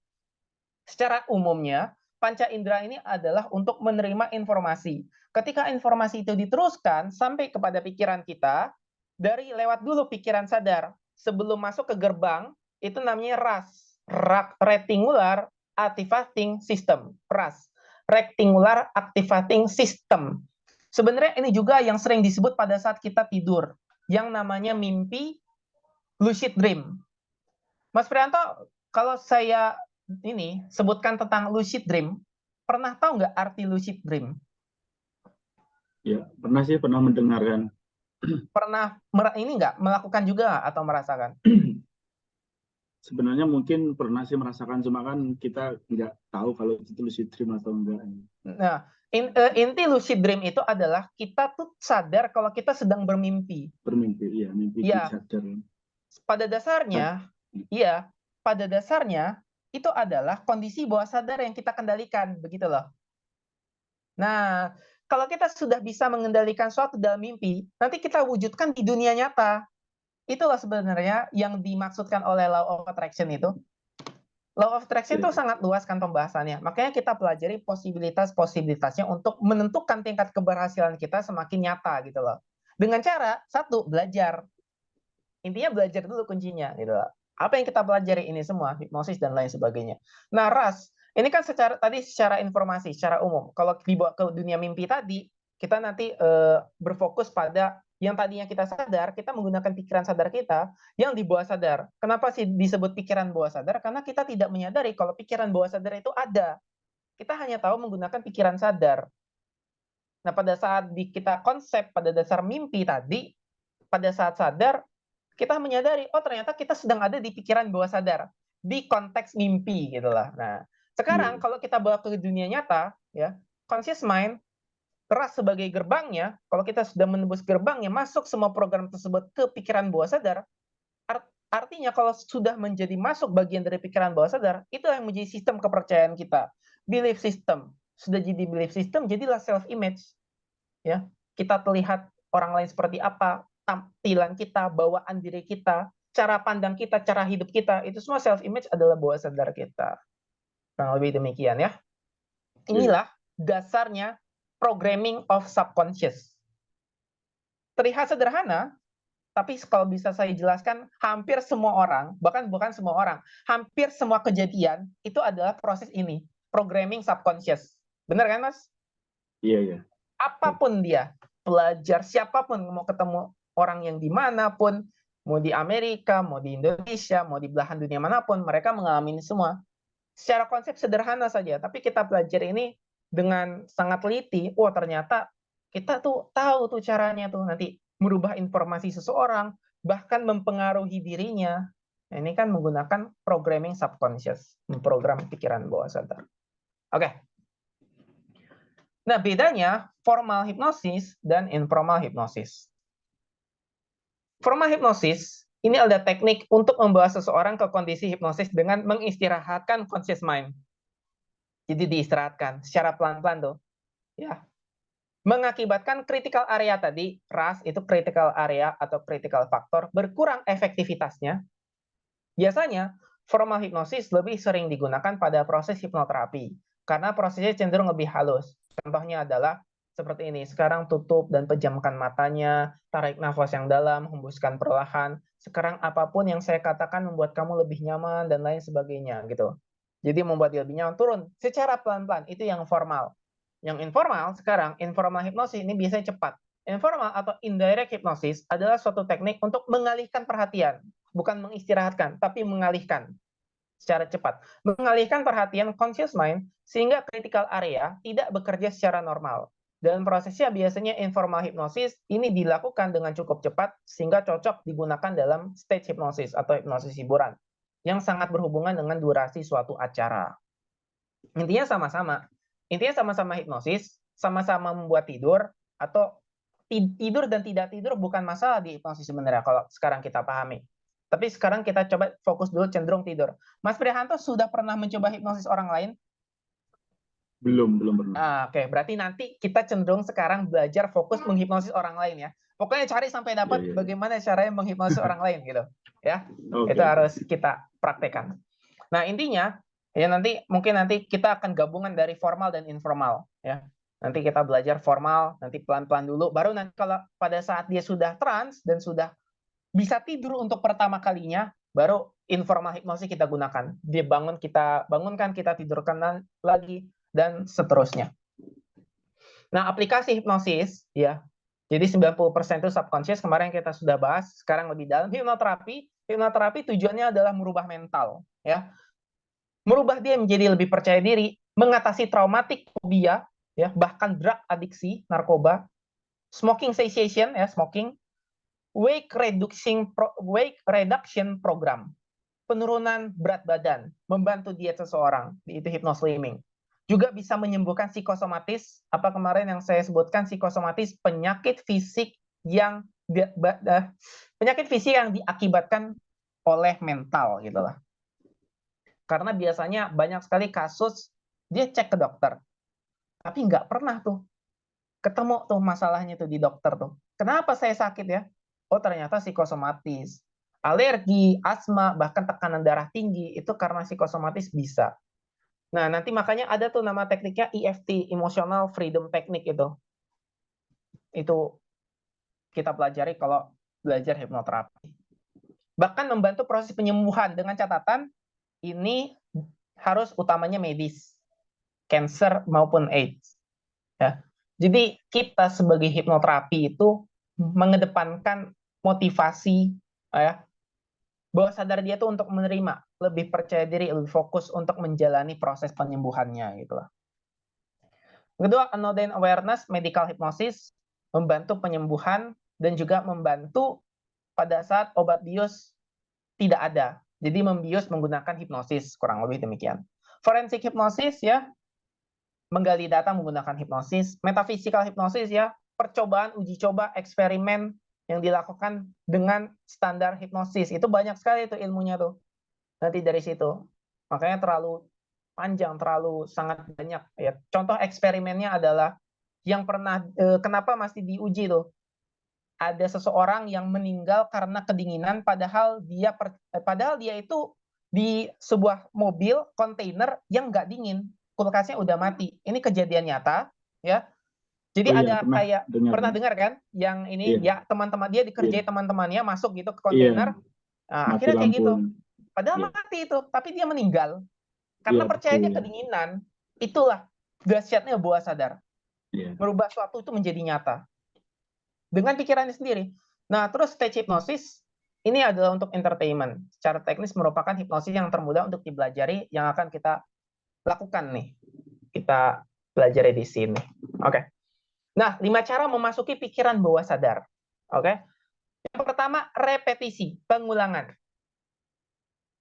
Secara umumnya, panca indera ini adalah untuk menerima informasi. Ketika informasi itu diteruskan sampai kepada pikiran kita, dari lewat dulu pikiran sadar. Sebelum masuk ke gerbang, itu namanya RAS, Reticular Activating System. RAS, Reticular Activating System. Sebenarnya ini juga yang sering disebut pada saat kita tidur, yang namanya mimpi lucid dream. Mas Prianto, kalau saya ini sebutkan tentang lucid dream, pernah tahu nggak arti lucid dream? Ya, pernah sih, pernah mendengarkan. Pernah ini nggak melakukan juga atau merasakan? Sebenarnya mungkin pernah sih merasakan, cuma kan kita nggak tahu kalau itu lucid dream atau enggak. Nah, inti lucid dream itu adalah kita tuh sadar kalau kita sedang bermimpi. Bermimpi, iya, mimpi Ya, sadar. pada dasarnya, iya, pada dasarnya itu adalah kondisi bawah sadar yang kita kendalikan, begitu loh. Nah, kalau kita sudah bisa mengendalikan suatu dalam mimpi, nanti kita wujudkan di dunia nyata. Itulah sebenarnya yang dimaksudkan oleh law of attraction itu. Law of attraction itu sangat luas kan pembahasannya. Makanya kita pelajari posibilitas-posibilitasnya untuk menentukan tingkat keberhasilan kita semakin nyata gitu loh. Dengan cara, satu, belajar. Intinya belajar dulu kuncinya gitu loh. Apa yang kita pelajari ini semua, hipnosis dan lain sebagainya. Nah, RAS, ini kan secara informasi, secara umum. Kalau dibawa ke dunia mimpi tadi, kita nanti berfokus pada yang tadinya kita sadar, kita menggunakan pikiran sadar kita yang di bawah sadar. Kenapa sih disebut pikiran bawah sadar? Karena kita tidak menyadari kalau pikiran bawah sadar itu ada. Kita hanya tahu menggunakan pikiran sadar. Nah, pada saat kita konsep pada dasar mimpi tadi, pada saat sadar, kita menyadari, oh ternyata kita sedang ada di pikiran bawah sadar, di konteks mimpi gitulah. Nah, sekarang kalau kita bawa ke dunia nyata, ya, conscious mind, RAS sebagai gerbangnya, kalau kita sudah menembus gerbangnya, masuk semua program tersebut ke pikiran bawah sadar, artinya kalau sudah menjadi masuk bagian dari pikiran bawah sadar, itu yang menjadi sistem kepercayaan kita. Belief system. Sudah jadi belief system, jadilah self-image. Ya, kita terlihat orang lain seperti apa, tampilan kita, bawaan diri kita, cara pandang kita, cara hidup kita, itu semua self-image adalah bawah sadar kita. Kurang lebih demikian ya. Inilah dasarnya programming of subconscious. Terlihat sederhana, tapi kalau bisa saya jelaskan, hampir semua orang, bahkan bukan semua orang, hampir semua kejadian itu adalah proses ini, programming subconscious. Benar kan, Mas? Iya, iya. Apapun dia, pelajar siapapun, mau ketemu orang yang dimanapun, mau di Amerika, mau di Indonesia, mau di belahan dunia manapun, mereka mengalami ini semua. Secara konsep sederhana saja, tapi kita pelajari ini dengan sangat teliti. Oh, ternyata kita tuh tahu tuh caranya tuh nanti merubah informasi seseorang, bahkan mempengaruhi dirinya. Nah, ini kan menggunakan programming subconscious, memprogram pikiran bawah sadar. Oke. Nah, bedanya formal hipnosis dan informal hipnosis. Formal hipnosis ini adalah teknik untuk membawa seseorang ke kondisi hipnosis dengan mengistirahatkan conscious mind. Jadi diistirahatkan secara pelan-pelan tuh. Ya. Mengakibatkan critical area tadi, RAS itu critical area atau critical factor, berkurang efektivitasnya. Biasanya, formal hipnosis lebih sering digunakan pada proses hipnoterapi, karena prosesnya cenderung lebih halus. Contohnya adalah seperti ini, sekarang tutup dan pejamkan matanya, tarik nafas yang dalam, hembuskan perlahan. Sekarang apapun yang saya katakan membuat kamu lebih nyaman dan lain sebagainya gitu. Jadi membuat dia lebih nyaman, turun secara pelan-pelan, itu yang formal. Yang informal sekarang, informal hipnosis ini biasanya cepat. Informal atau indirect hypnosis adalah suatu teknik untuk mengalihkan perhatian, bukan mengistirahatkan, tapi mengalihkan secara cepat. Mengalihkan perhatian conscious mind sehingga critical area tidak bekerja secara normal. Dan prosesnya biasanya informal hipnosis ini dilakukan dengan cukup cepat sehingga cocok digunakan dalam stage hipnosis atau hipnosis hiburan yang sangat berhubungan dengan durasi suatu acara. Intinya sama-sama. Intinya sama-sama hipnosis, sama-sama membuat tidur, atau tidur dan tidak tidur bukan masalah di hipnosis sebenarnya kalau sekarang kita pahami. Tapi sekarang kita coba fokus dulu cenderung tidur. Mas Prihanto sudah pernah mencoba hipnosis orang lain? Belum pernah. Oke, berarti nanti kita cenderung sekarang belajar fokus menghipnosis orang lain ya. Pokoknya cari sampai dapat bagaimana caranya menghipnosis orang lain gitu. Ya, itu harus kita praktekkan. Nah, intinya Ya mungkin nanti kita akan gabungan dari formal dan informal ya. Nanti kita belajar formal, nanti pelan-pelan dulu, baru nanti kalau pada saat dia sudah trans dan sudah bisa tidur untuk pertama kalinya, baru informal hipnosis kita gunakan. Dia bangun, kita bangunkan, kita tidurkan lagi, dan seterusnya. Nah, aplikasi hipnosis ya. Jadi 90% itu subconscious, kemarin kita sudah bahas, sekarang lebih dalam. Hipnoterapi, hipnoterapi tujuannya adalah merubah mental ya. Merubah dia menjadi lebih percaya diri, mengatasi traumatik fobia ya, bahkan drug adiksi, narkoba, smoking cessation ya, smoking, weight reduction program, penurunan berat badan, membantu diet seseorang, itu hypnoslimming. Juga bisa menyembuhkan psikosomatis, apa kemarin yang saya sebutkan, psikosomatis, penyakit fisik yang diakibatkan oleh mental gitu lah. Karena biasanya banyak sekali kasus dia cek ke dokter, tapi nggak pernah tuh ketemu tuh masalahnya tuh di dokter tuh. Kenapa saya sakit ya? Oh, ternyata psikosomatis. Alergi, asma, bahkan tekanan darah tinggi itu karena psikosomatis bisa. Nah, nanti makanya ada tuh nama tekniknya EFT, Emotional Freedom Technique itu. Itu kita pelajari kalau belajar hipnoterapi. Bahkan membantu proses penyembuhan dengan catatan ini harus utamanya medis, cancer maupun AIDS. Ya. Jadi kita sebagai hipnoterapi itu mengedepankan motivasi ya, bawah sadar dia tuh untuk menerima, lebih percaya diri, lebih fokus untuk menjalani proses penyembuhannya gitu lah. Kedua, anodyne awareness medical hypnosis membantu penyembuhan dan juga membantu pada saat obat bius tidak ada. Jadi membius menggunakan hipnosis, kurang lebih demikian. Forensic hipnosis ya, menggali data menggunakan hipnosis. Metaphysical hipnosis ya, percobaan, uji coba, eksperimen yang dilakukan dengan standar hipnosis. Itu banyak sekali tuh ilmunya tuh. Nanti dari situ. Makanya terlalu panjang, terlalu sangat banyak ya. Contoh eksperimennya adalah yang pernah kenapa masih diuji tuh. Ada seseorang yang meninggal karena kedinginan padahal dia itu di sebuah mobil kontainer yang nggak dingin, kulkasnya udah mati. Ini kejadian nyata ya. Jadi Oh iya, ada pernah kayak dengar. pernah dengar kan yang ini Iya, ya, teman-teman dia iya, dikerjain teman-temannya masuk gitu ke iya, kontainer. Nah, mati akhirnya kayak lampu. gitu. Padahal Iya, mati itu, tapi dia meninggal iya karena percaya betul dia ya. kedinginan. Itulah dahsyatnya bawah sadar. Iya. Merubah suatu itu menjadi nyata dengan pikirannya sendiri. Nah, terus stage hypnosis ini adalah untuk entertainment. Secara teknis merupakan hipnosis yang termudah untuk dipelajari yang akan kita lakukan nih. Kita pelajari di sini. Oke. Nah, 5 cara memasuki pikiran bawah sadar. Oke. Yang pertama, repetisi, pengulangan.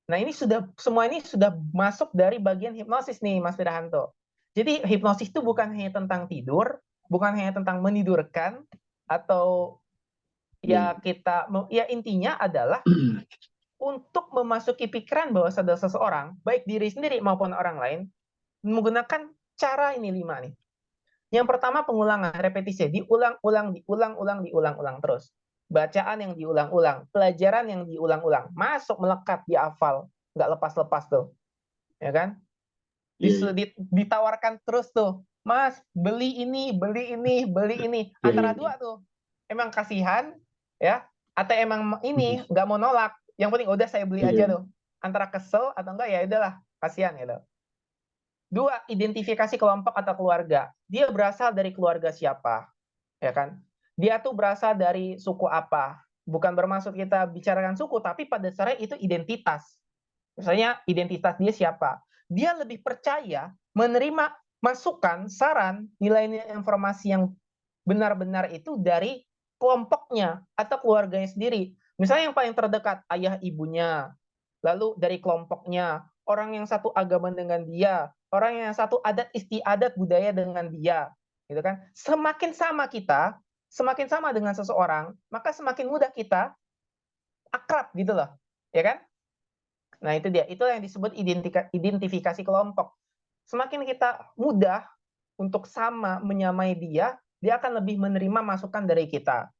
Nah, semua ini sudah masuk dari bagian hipnosis nih, Mas Firhanto. Jadi, hipnosis itu bukan hanya tentang tidur, bukan hanya tentang menidurkan, atau Iya. ya intinya adalah untuk memasuki pikiran bawah sadar seseorang, baik diri sendiri maupun orang lain, menggunakan cara ini 5 nih. Yang pertama pengulangan, repetisi, diulang-ulang terus. Bacaan yang diulang-ulang, pelajaran yang diulang-ulang, masuk melekat, dihafal, nggak lepas-lepas tuh, ya kan? Iya, iya, Ditawarkan terus tuh, Mas, beli ini, beli ini, beli ini. iya, iya, Antara iya. dua tuh, emang kasihan, ya, atau emang ini nggak mau nolak. Yang penting udah saya beli aja Iya, tuh. Antara kesel atau enggak ya udahlah, kasihan gitu. Dua, identifikasi kelompok atau keluarga. Dia berasal dari keluarga siapa, ya kan? Dia tuh berasal dari suku apa? Bukan bermaksud kita bicarakan suku, tapi pada dasarnya itu identitas. Misalnya identitas dia siapa? Dia lebih percaya menerima masukan, saran, nilai-nilai informasi yang benar-benar itu dari kelompoknya atau keluarganya sendiri. Misalnya yang paling terdekat, ayah ibunya, lalu dari kelompoknya, orang yang satu agama dengan dia, orang yang satu adat istiadat budaya dengan dia, gitu kan? Semakin sama dengan seseorang, maka semakin mudah kita akrab gitu loh, ya kan? Nah, itu dia. Itu yang disebut identifikasi kelompok. Semakin kita mudah untuk menyamai dia, dia akan lebih menerima masukan dari kita.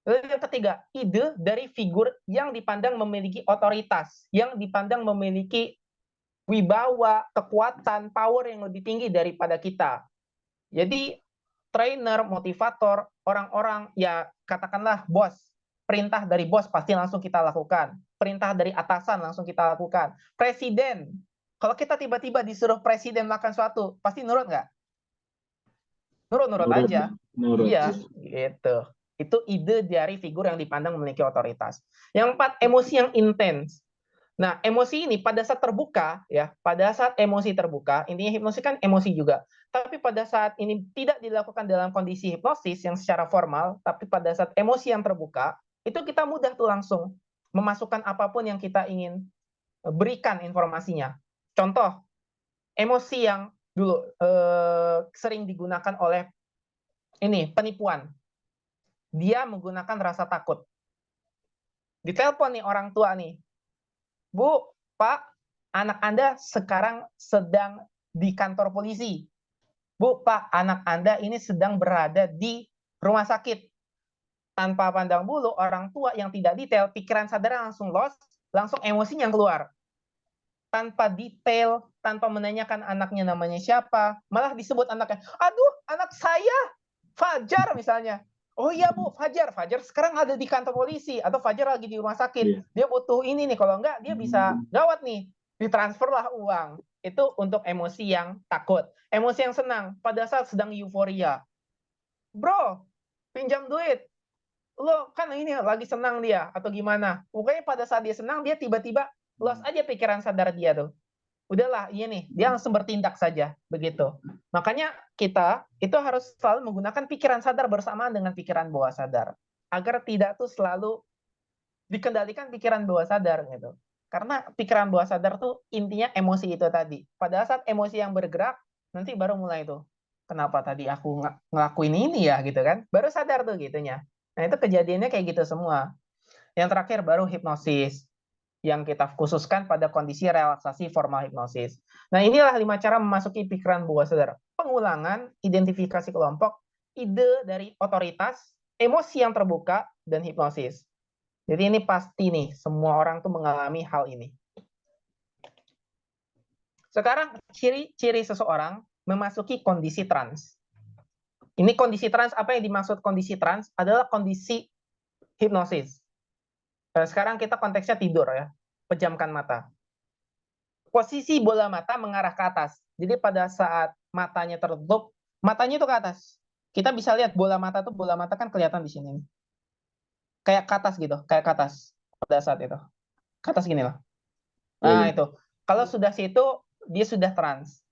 Lalu yang ketiga, ide dari figur yang dipandang memiliki otoritas, yang dipandang memiliki wibawa, kekuatan, power yang lebih tinggi daripada kita. Jadi trainer, motivator, orang-orang ya katakanlah bos, perintah dari bos pasti langsung kita lakukan. Perintah dari atasan langsung kita lakukan. Presiden, kalau kita tiba-tiba disuruh presiden melakukan suatu, pasti nurut nggak? Nurut-nurut Nurut, aja. nurut. Iya, gitu. Itu ide dari figur yang dipandang memiliki otoritas. Yang 4, emosi yang intens. Nah, emosi ini pada saat terbuka, ya, pada saat emosi terbuka, intinya hipnosis kan emosi juga. Tapi pada saat ini tidak dilakukan dalam kondisi hipnosis yang secara formal, tapi pada saat emosi yang terbuka, itu kita mudah tuh langsung memasukkan apapun yang kita ingin berikan informasinya. Contoh, emosi yang dulu sering digunakan oleh ini penipuan. Dia menggunakan rasa takut. Ditelepon nih orang tua nih, Bu, Pak, anak Anda sekarang sedang di kantor polisi. Bu, Pak, anak Anda ini sedang berada di rumah sakit. Tanpa pandang bulu, orang tua yang tidak detail, pikiran sadar langsung lost, langsung emosinya keluar. Tanpa detail, tanpa menanyakan anaknya namanya siapa, malah disebut anaknya, aduh, anak saya, Fajar misalnya. Oh iya Bu, Fajar sekarang ada di kantor polisi, atau Fajar lagi di rumah sakit. Iya. Dia butuh ini nih, kalau enggak dia bisa gawat nih. Ditransferlah uang. Itu untuk emosi yang takut. Emosi yang senang, pada saat sedang euforia. Bro, pinjam duit. Lo kan ini lagi senang dia, atau gimana. Pokoknya pada saat dia senang, dia tiba-tiba lost aja pikiran sadar dia tuh. Udahlah, iya nih, dia langsung bertindak saja, begitu. Makanya kita itu harus selalu menggunakan pikiran sadar bersamaan dengan pikiran bawah sadar, agar tidak tuh selalu dikendalikan pikiran bawah sadar gitu. Karena pikiran bawah sadar tuh intinya emosi itu tadi. Pada saat emosi yang bergerak, nanti baru mulai tuh, kenapa tadi aku ngelakuin ini ya gitu kan, baru sadar tuh gitunya. Nah itu kejadiannya kayak gitu semua. Yang terakhir baru hipnosis, yang kita khususkan pada kondisi relaksasi formal hipnosis. Nah, inilah 5 cara memasuki pikiran bawah sadar. Pengulangan, identifikasi kelompok, ide dari otoritas, emosi yang terbuka, dan hipnosis. Jadi ini pasti nih, semua orang tuh mengalami hal ini. Sekarang ciri-ciri seseorang memasuki kondisi trans. Ini kondisi trans, apa yang dimaksud kondisi trans? Adalah kondisi hipnosis. Sekarang kita konteksnya tidur ya, pejamkan mata. Posisi bola mata mengarah ke atas. Jadi pada saat matanya tertutup, matanya itu ke atas. Kita bisa lihat bola mata kan kelihatan di sini. Kayak ke atas gitu, kayak ke atas pada saat itu. Ke atas gini lah. Nah, Iya. itu. Kalau sudah situ, dia sudah trans.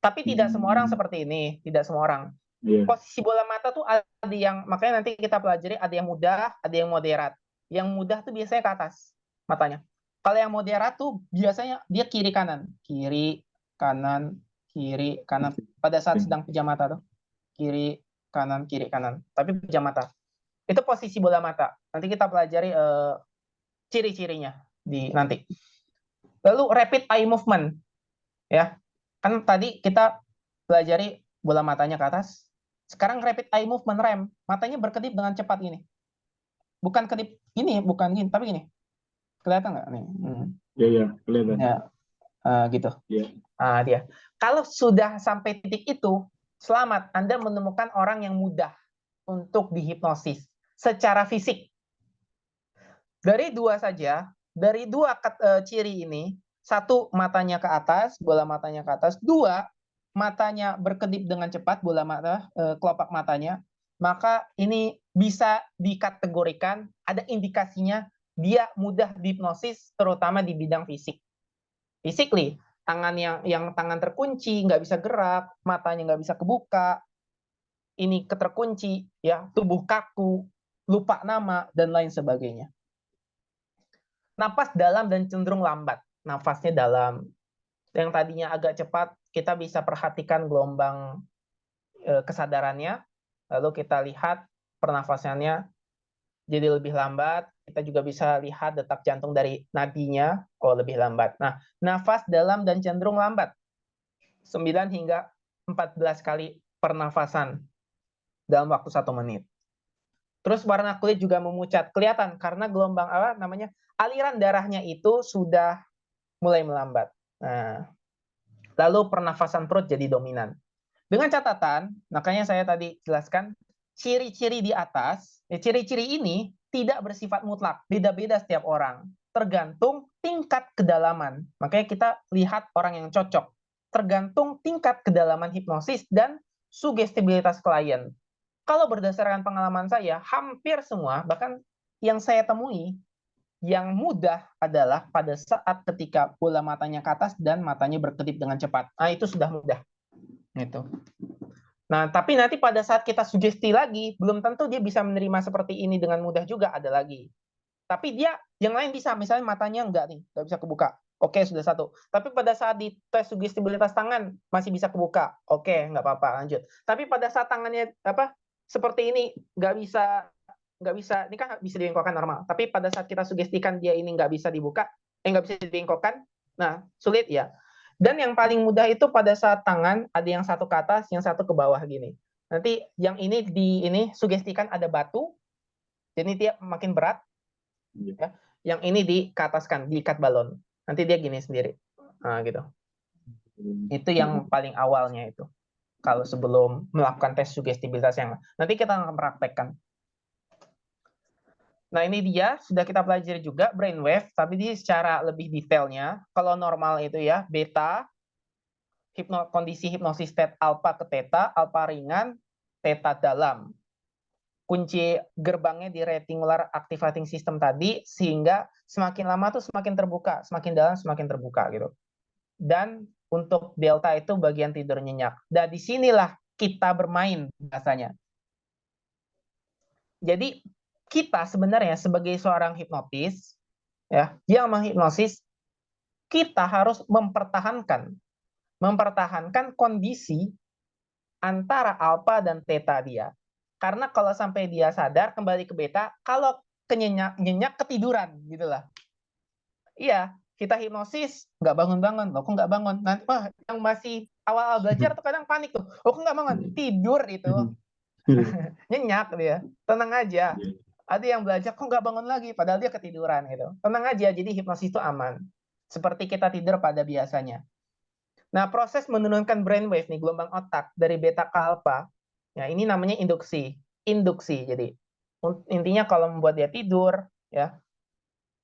Tapi tidak semua orang seperti ini, tidak semua orang. Iya. Posisi bola mata tuh ada yang, makanya nanti kita pelajari, ada yang mudah, ada yang moderat. Yang mudah tuh biasanya ke atas matanya. Kalau yang moderat tuh biasanya dia kiri kanan, kiri kanan, kiri kanan. Pada saat sedang pejam mata tuh kiri kanan, kiri kanan. Tapi pejam mata. Itu posisi bola mata. Nanti kita pelajari ciri-cirinya di nanti. Lalu rapid eye movement, ya. Kan tadi kita pelajari bola matanya ke atas. Sekarang rapid eye movement rem, matanya berkedip dengan cepat gini. Bukan kedip ini, bukan gini, tapi gini. Kelihatan nggak nih? Iya, iya, kelihatan. Ya, gitu. Iya. Dia. Kalau sudah sampai titik itu, selamat, Anda menemukan orang yang mudah untuk dihipnosis secara fisik. Dari dua saja, dari dua ciri ini, satu matanya ke atas, bola matanya ke atas, dua matanya berkedip dengan cepat, bola mata, kelopak matanya, maka ini bisa dikategorikan ada indikasinya dia mudah dihipnosis, terutama di bidang fisik. Physically, tangan yang tangan terkunci, nggak bisa gerak, matanya nggak bisa kebuka, ini keterkunci, ya, tubuh kaku, lupa nama, dan lain sebagainya. Napas dalam dan cenderung lambat. Nafasnya dalam. Yang tadinya agak cepat, kita bisa perhatikan gelombang kesadarannya. Lalu kita lihat pernafasannya jadi lebih lambat. Kita juga bisa lihat detak jantung dari nadinya, lebih lambat. Nah, nafas dalam dan cenderung lambat. 9 hingga 14 kali pernafasan dalam waktu 1 menit. Terus warna kulit juga memucat, kelihatan karena gelombang aliran darahnya itu sudah mulai melambat. Nah, lalu pernafasan perut jadi dominan. Dengan catatan, makanya saya tadi jelaskan, ciri-ciri di atas, ciri-ciri ini tidak bersifat mutlak, beda-beda setiap orang. Tergantung tingkat kedalaman. Makanya kita lihat orang yang cocok. Tergantung tingkat kedalaman hipnosis dan sugestibilitas klien. Kalau berdasarkan pengalaman saya, hampir semua, bahkan yang saya temui, yang mudah adalah pada saat ketika bola matanya ke atas dan matanya berkedip dengan cepat. Nah, itu sudah mudah. Gitu. Nah, tapi nanti pada saat kita sugesti lagi, belum tentu dia bisa menerima seperti ini dengan mudah juga, ada lagi. Tapi dia, yang lain bisa, misalnya matanya enggak nih, enggak bisa kebuka. Oke, sudah satu. Tapi pada saat di tes sugestibilitas tangan, masih bisa kebuka. Oke, nggak apa-apa, lanjut. Tapi pada saat tangannya seperti ini, nggak bisa, ini kan bisa dibengkokkan normal. Tapi pada saat kita sugestikan dia ini nggak bisa dibuka, nggak bisa dibengkokkan, nah sulit ya. Dan yang paling mudah itu pada saat tangan ada yang satu ke atas, yang satu ke bawah gini. Nanti yang ini sugestikan ada batu, jadi dia makin berat. Ya. Yang ini dikataskan, diikat balon. Nanti dia gini sendiri. Nah, gitu. Itu yang paling awalnya itu. Kalau sebelum melakukan tes sugestibilitas yang nanti kita akan praktekkan. Nah, ini dia sudah kita pelajari juga brainwave, tapi di secara lebih detailnya. Kalau normal itu ya beta, kondisi hipnosis state alpha ke theta, alpha ringan, theta dalam. Kunci gerbangnya di reticular activating system tadi, sehingga semakin lama tuh semakin terbuka, semakin dalam semakin terbuka gitu. Dan untuk delta itu bagian tidur nyenyak. Dan disinilah kita bermain bahasanya. Jadi kita sebenarnya sebagai seorang hipnotis, ya, yang menghipnosis, kita harus mempertahankan kondisi antara alfa dan theta dia. Karena kalau sampai dia sadar kembali ke beta, kalau nyenyak ketiduran gitulah. Iya, kita hipnosis nggak bangun-bangun, loh kok nggak bangun? Nanti yang masih awal-awal belajar tuh kadang panik tuh, oh kok nggak bangun? Tidur itu, nyenyak dia, tenang aja. Ada yang belajar kok nggak bangun lagi, padahal dia ketiduran gitu. Tenang aja, jadi hipnosis itu aman, seperti kita tidur pada biasanya. Nah, proses menurunkan brainwave nih, gelombang otak dari beta ke alpha, ya ini namanya induksi. Jadi intinya kalau membuat dia tidur, ya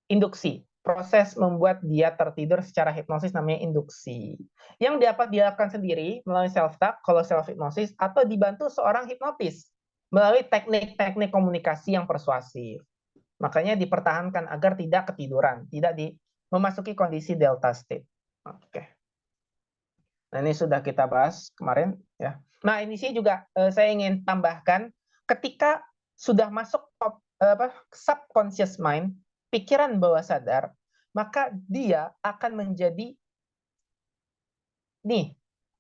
induksi. Proses membuat dia tertidur secara hipnosis namanya induksi. Yang dapat dilakukan sendiri melalui self-talk, kalau self-hipnosis, atau dibantu seorang hipnotis melalui teknik-teknik komunikasi yang persuasif. Makanya dipertahankan agar tidak ketiduran, tidak memasuki kondisi delta state. Oke. Nah, ini sudah kita bahas kemarin ya. Nah, ini sih juga saya ingin tambahkan, ketika sudah masuk subconscious mind, pikiran bawah sadar, maka dia akan menjadi nih,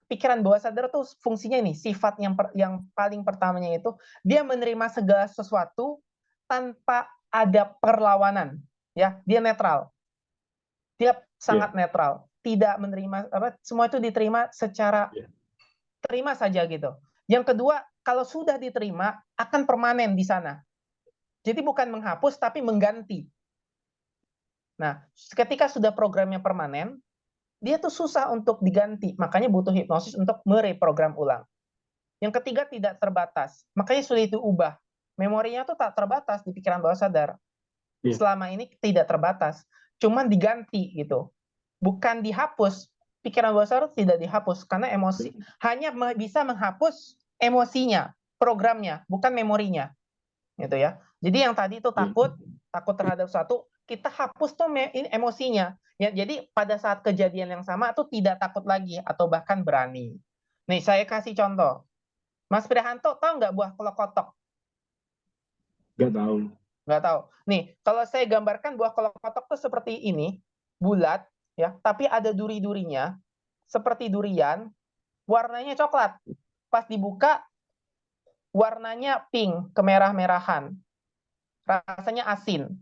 pikiran bawah sadar tuh fungsinya ini, sifat yang paling pertamanya itu dia menerima segala sesuatu tanpa ada perlawanan, ya, dia netral. Dia sangat netral, tidak menerima semua itu diterima secara terima saja gitu. Yang kedua, kalau sudah diterima akan permanen di sana. Jadi bukan menghapus tapi mengganti. Nah, ketika sudah programnya permanen, dia tuh susah untuk diganti. Makanya butuh hipnosis untuk mereprogram ulang. Yang ketiga, tidak terbatas. Makanya sulit diubah. Memorinya tuh tak terbatas di pikiran bawah sadar. Selama ini tidak terbatas. Cuman diganti gitu. Bukan dihapus. Pikiran bawah sadar tidak dihapus. Karena emosi hanya bisa menghapus emosinya, programnya, bukan memorinya. Gitu ya. Jadi yang tadi itu takut terhadap sesuatu, kita hapus tuh emosinya. Ya, jadi pada saat kejadian yang sama tuh tidak takut lagi atau bahkan berani. Nih, saya kasih contoh. Mas Prihanto tahu nggak buah kelokotok? Nggak tahu. Nggak tahu. Nih, kalau saya gambarkan buah kelokotok tuh seperti ini, bulat, ya, tapi ada duri-durinya, seperti durian, warnanya coklat. Pas dibuka, warnanya pink, kemerah-merahan. Rasanya asin.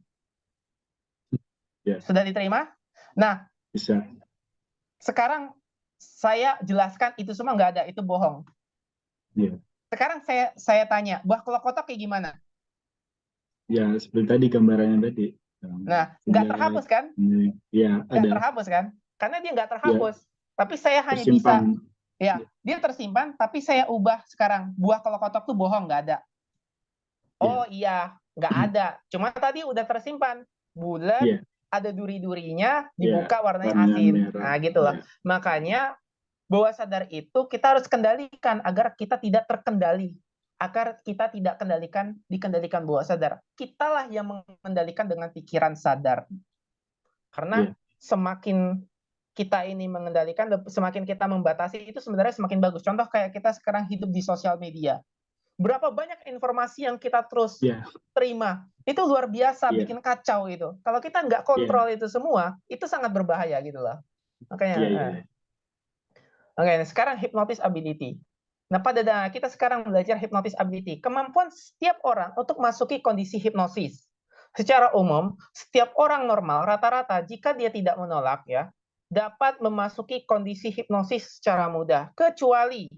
Sudah diterima? Nah, bisa. Sekarang saya jelaskan itu semua nggak ada, itu bohong. Sekarang saya tanya, buah kelokotok kayak gimana? Ya, seperti tadi gambarannya tadi. Nah, nggak terhapus kan? Iya, ada. Nggak terhapus kan? karena dia nggak Ya, terhapus. Tapi saya hanya bisa, tersimpan. ya, dia tersimpan, tapi saya ubah sekarang. Buah kolokotok tuh bohong, nggak ada. Oh Ya, iya, nggak ada. Cuma tadi udah tersimpan. Bulat, ya, ada duri-durinya, ya, dibuka warnanya warnanya asin. merah. Nah, gitu loh. Ya, Makanya bawah sadar itu kita harus kendalikan agar kita tidak terkendali. Agar kita tidak dikendalikan bawah sadar. Kitalah yang mengendalikan dengan pikiran sadar. Karena ya, semakin kita ini mengendalikan, semakin kita membatasi, itu sebenarnya semakin bagus. Contoh kayak kita sekarang hidup di sosial media. Berapa banyak informasi yang kita terus ya, terima. Itu luar biasa, ya, bikin kacau itu. Kalau kita nggak ya, kontrol itu semua, itu sangat berbahaya gitu loh. Makanya, ya, ya, oke, sekarang hypnosis ability. Nah, kita sekarang belajar hypnosis ability. Kemampuan setiap orang untuk masuki kondisi hipnosis. Secara umum, setiap orang normal rata-rata jika dia tidak menolak ya, dapat memasuki kondisi hipnosis secara mudah, kecuali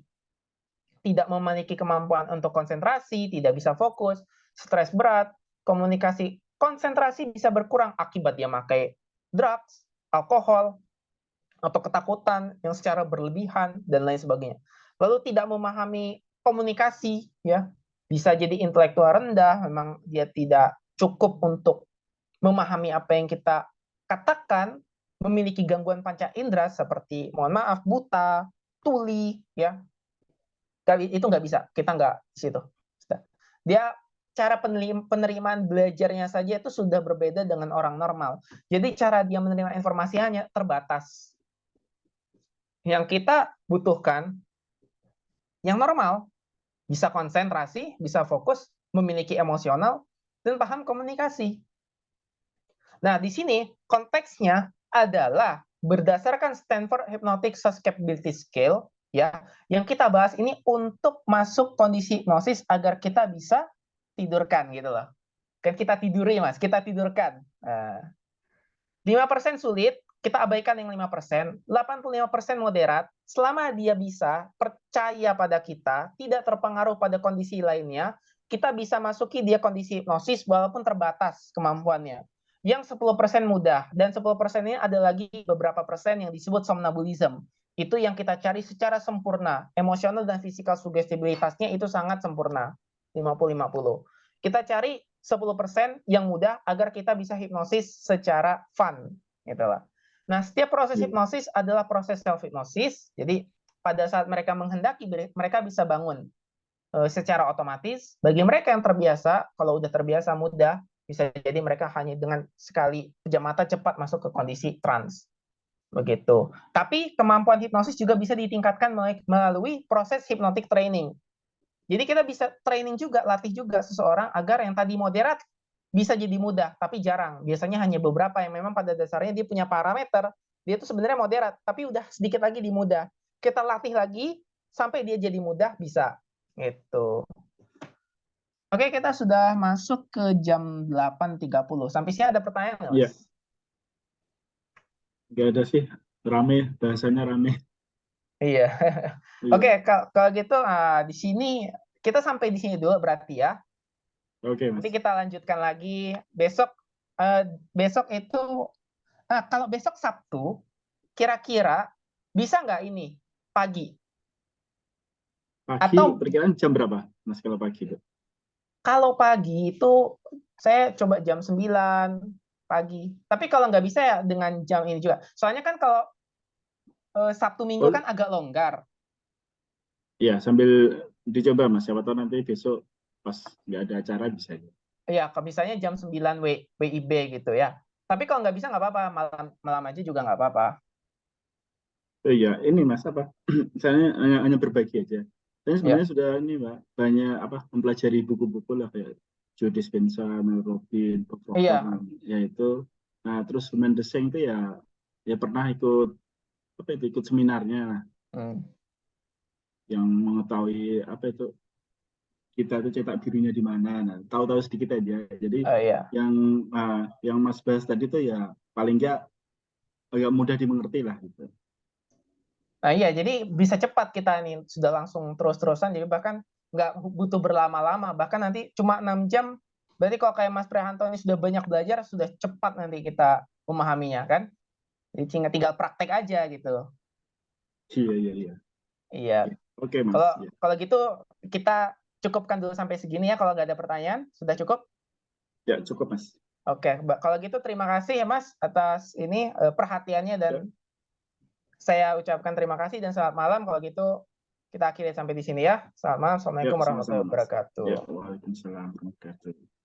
tidak memiliki kemampuan untuk konsentrasi, tidak bisa fokus, stres berat, komunikasi, konsentrasi bisa berkurang akibat dia pakai drugs, alkohol, atau ketakutan yang secara berlebihan dan lain sebagainya. Lalu tidak memahami komunikasi, ya, bisa jadi intelektual rendah, memang dia tidak cukup untuk memahami apa yang kita katakan, memiliki gangguan panca indera seperti, mohon maaf, buta, tuli, ya, itu nggak bisa, kita nggak di situ. Dia cara penerimaan belajarnya saja itu sudah berbeda dengan orang normal. Jadi cara dia menerima informasi hanya terbatas. Yang kita butuhkan yang normal, bisa konsentrasi, bisa fokus, memiliki emosional, dan paham komunikasi. Nah, di sini konteksnya adalah berdasarkan Stanford Hypnotic Susceptibility Scale, ya, yang kita bahas ini untuk masuk kondisi hipnosis agar kita bisa tidurkan gitu loh. Kan kita tiduri, Mas, kita tidurkan. 5% sulit, kita abaikan yang 5%, 85% moderat, selama dia bisa percaya pada kita, tidak terpengaruh pada kondisi lainnya, kita bisa masuki dia kondisi hipnosis walaupun terbatas kemampuannya. Yang 10% mudah, dan 10% ini ada lagi beberapa persen yang disebut somnambulism. Itu yang kita cari secara sempurna. Emosional dan fisikal sugestibilitasnya itu sangat sempurna. 50-50. Kita cari 10% yang mudah agar kita bisa hipnosis secara fun, gitu lah. Nah, setiap proses ya, hipnosis adalah proses self hipnosis. Jadi pada saat mereka menghendaki, mereka bisa bangun secara otomatis. Bagi mereka yang terbiasa, kalau udah terbiasa mudah, bisa jadi mereka hanya dengan sekali pejam mata cepat masuk ke kondisi trance. Begitu. Tapi kemampuan hipnosis juga bisa ditingkatkan melalui proses hypnotic training. Jadi kita bisa training juga, latih juga seseorang agar yang tadi moderat bisa jadi mudah, tapi jarang. Biasanya hanya beberapa yang memang pada dasarnya dia punya parameter, dia itu sebenarnya moderat, tapi udah sedikit lagi di mudah. Kita latih lagi sampai dia jadi mudah, bisa. Gitu. Oke, kita sudah masuk ke jam 8.30. Sampai sini ada pertanyaan nggak, ya. Mas? Nggak ada sih, rame, bahasanya rame. Iya. Iya, Oke, kalau gitu di sini kita sampai di sini dulu berarti ya. oke Nanti Mas. kita lanjutkan lagi besok. Besok itu, kalau besok Sabtu, kira-kira bisa nggak ini pagi? Pagi, Atau perkiraan jam berapa Mas kalau pagi itu? kalau pagi itu saya coba jam 9 pagi. Tapi kalau nggak bisa ya dengan jam ini juga. Soalnya kan kalau Sabtu Minggu Oh, kan agak longgar. ya sambil dicoba Mas, siapa tahu nanti besok pas nggak ada acara bisa. Ya, misalnya jam 9 WIB gitu ya. Tapi kalau nggak bisa nggak apa-apa, malam aja juga nggak apa-apa. Oh iya, ini Mas apa? Saya hanya berbagi aja. Saya Ya, sebenarnya sudah ini Mbak, banyak apa mempelajari buku-buku lah kayak Joe Dispenza, Mel Robbins, Bob Proctor, iya. yaitu. Nah terus Mendeseng itu ya pernah ikut apa itu ikut seminarnya Hmm. yang mengetahui apa itu kita itu cetak birunya di mana. Nah tahu-tahu sedikit aja. Jadi Iya. yang Mas bahas tadi tuh ya paling nggak agak mudah dimengerti lah gitu. Nah, iya, jadi bisa cepat kita ini sudah langsung terus-terusan, jadi bahkan nggak butuh berlama-lama, bahkan nanti cuma 6 jam, berarti kalau kayak Mas Prihanto ini sudah banyak belajar, sudah cepat nanti kita memahaminya, kan? Jadi tinggal praktek aja gitu. Iya. Iya. Oke, Mas. Kalau Ya, kalau gitu kita cukupkan dulu sampai segini ya. Kalau nggak ada pertanyaan, sudah cukup? ya cukup, Mas. Oke, kalau gitu terima kasih ya Mas atas ini perhatiannya dan Ya, saya ucapkan terima kasih dan selamat malam. Kalau gitu kita akhiri sampai di sini ya. Selamat malam. ya Assalamualaikum warahmatullahi sama-sama, Mas. wabarakatuh. Ya, waalaikumsalam warahmatullahi wabarakatuh.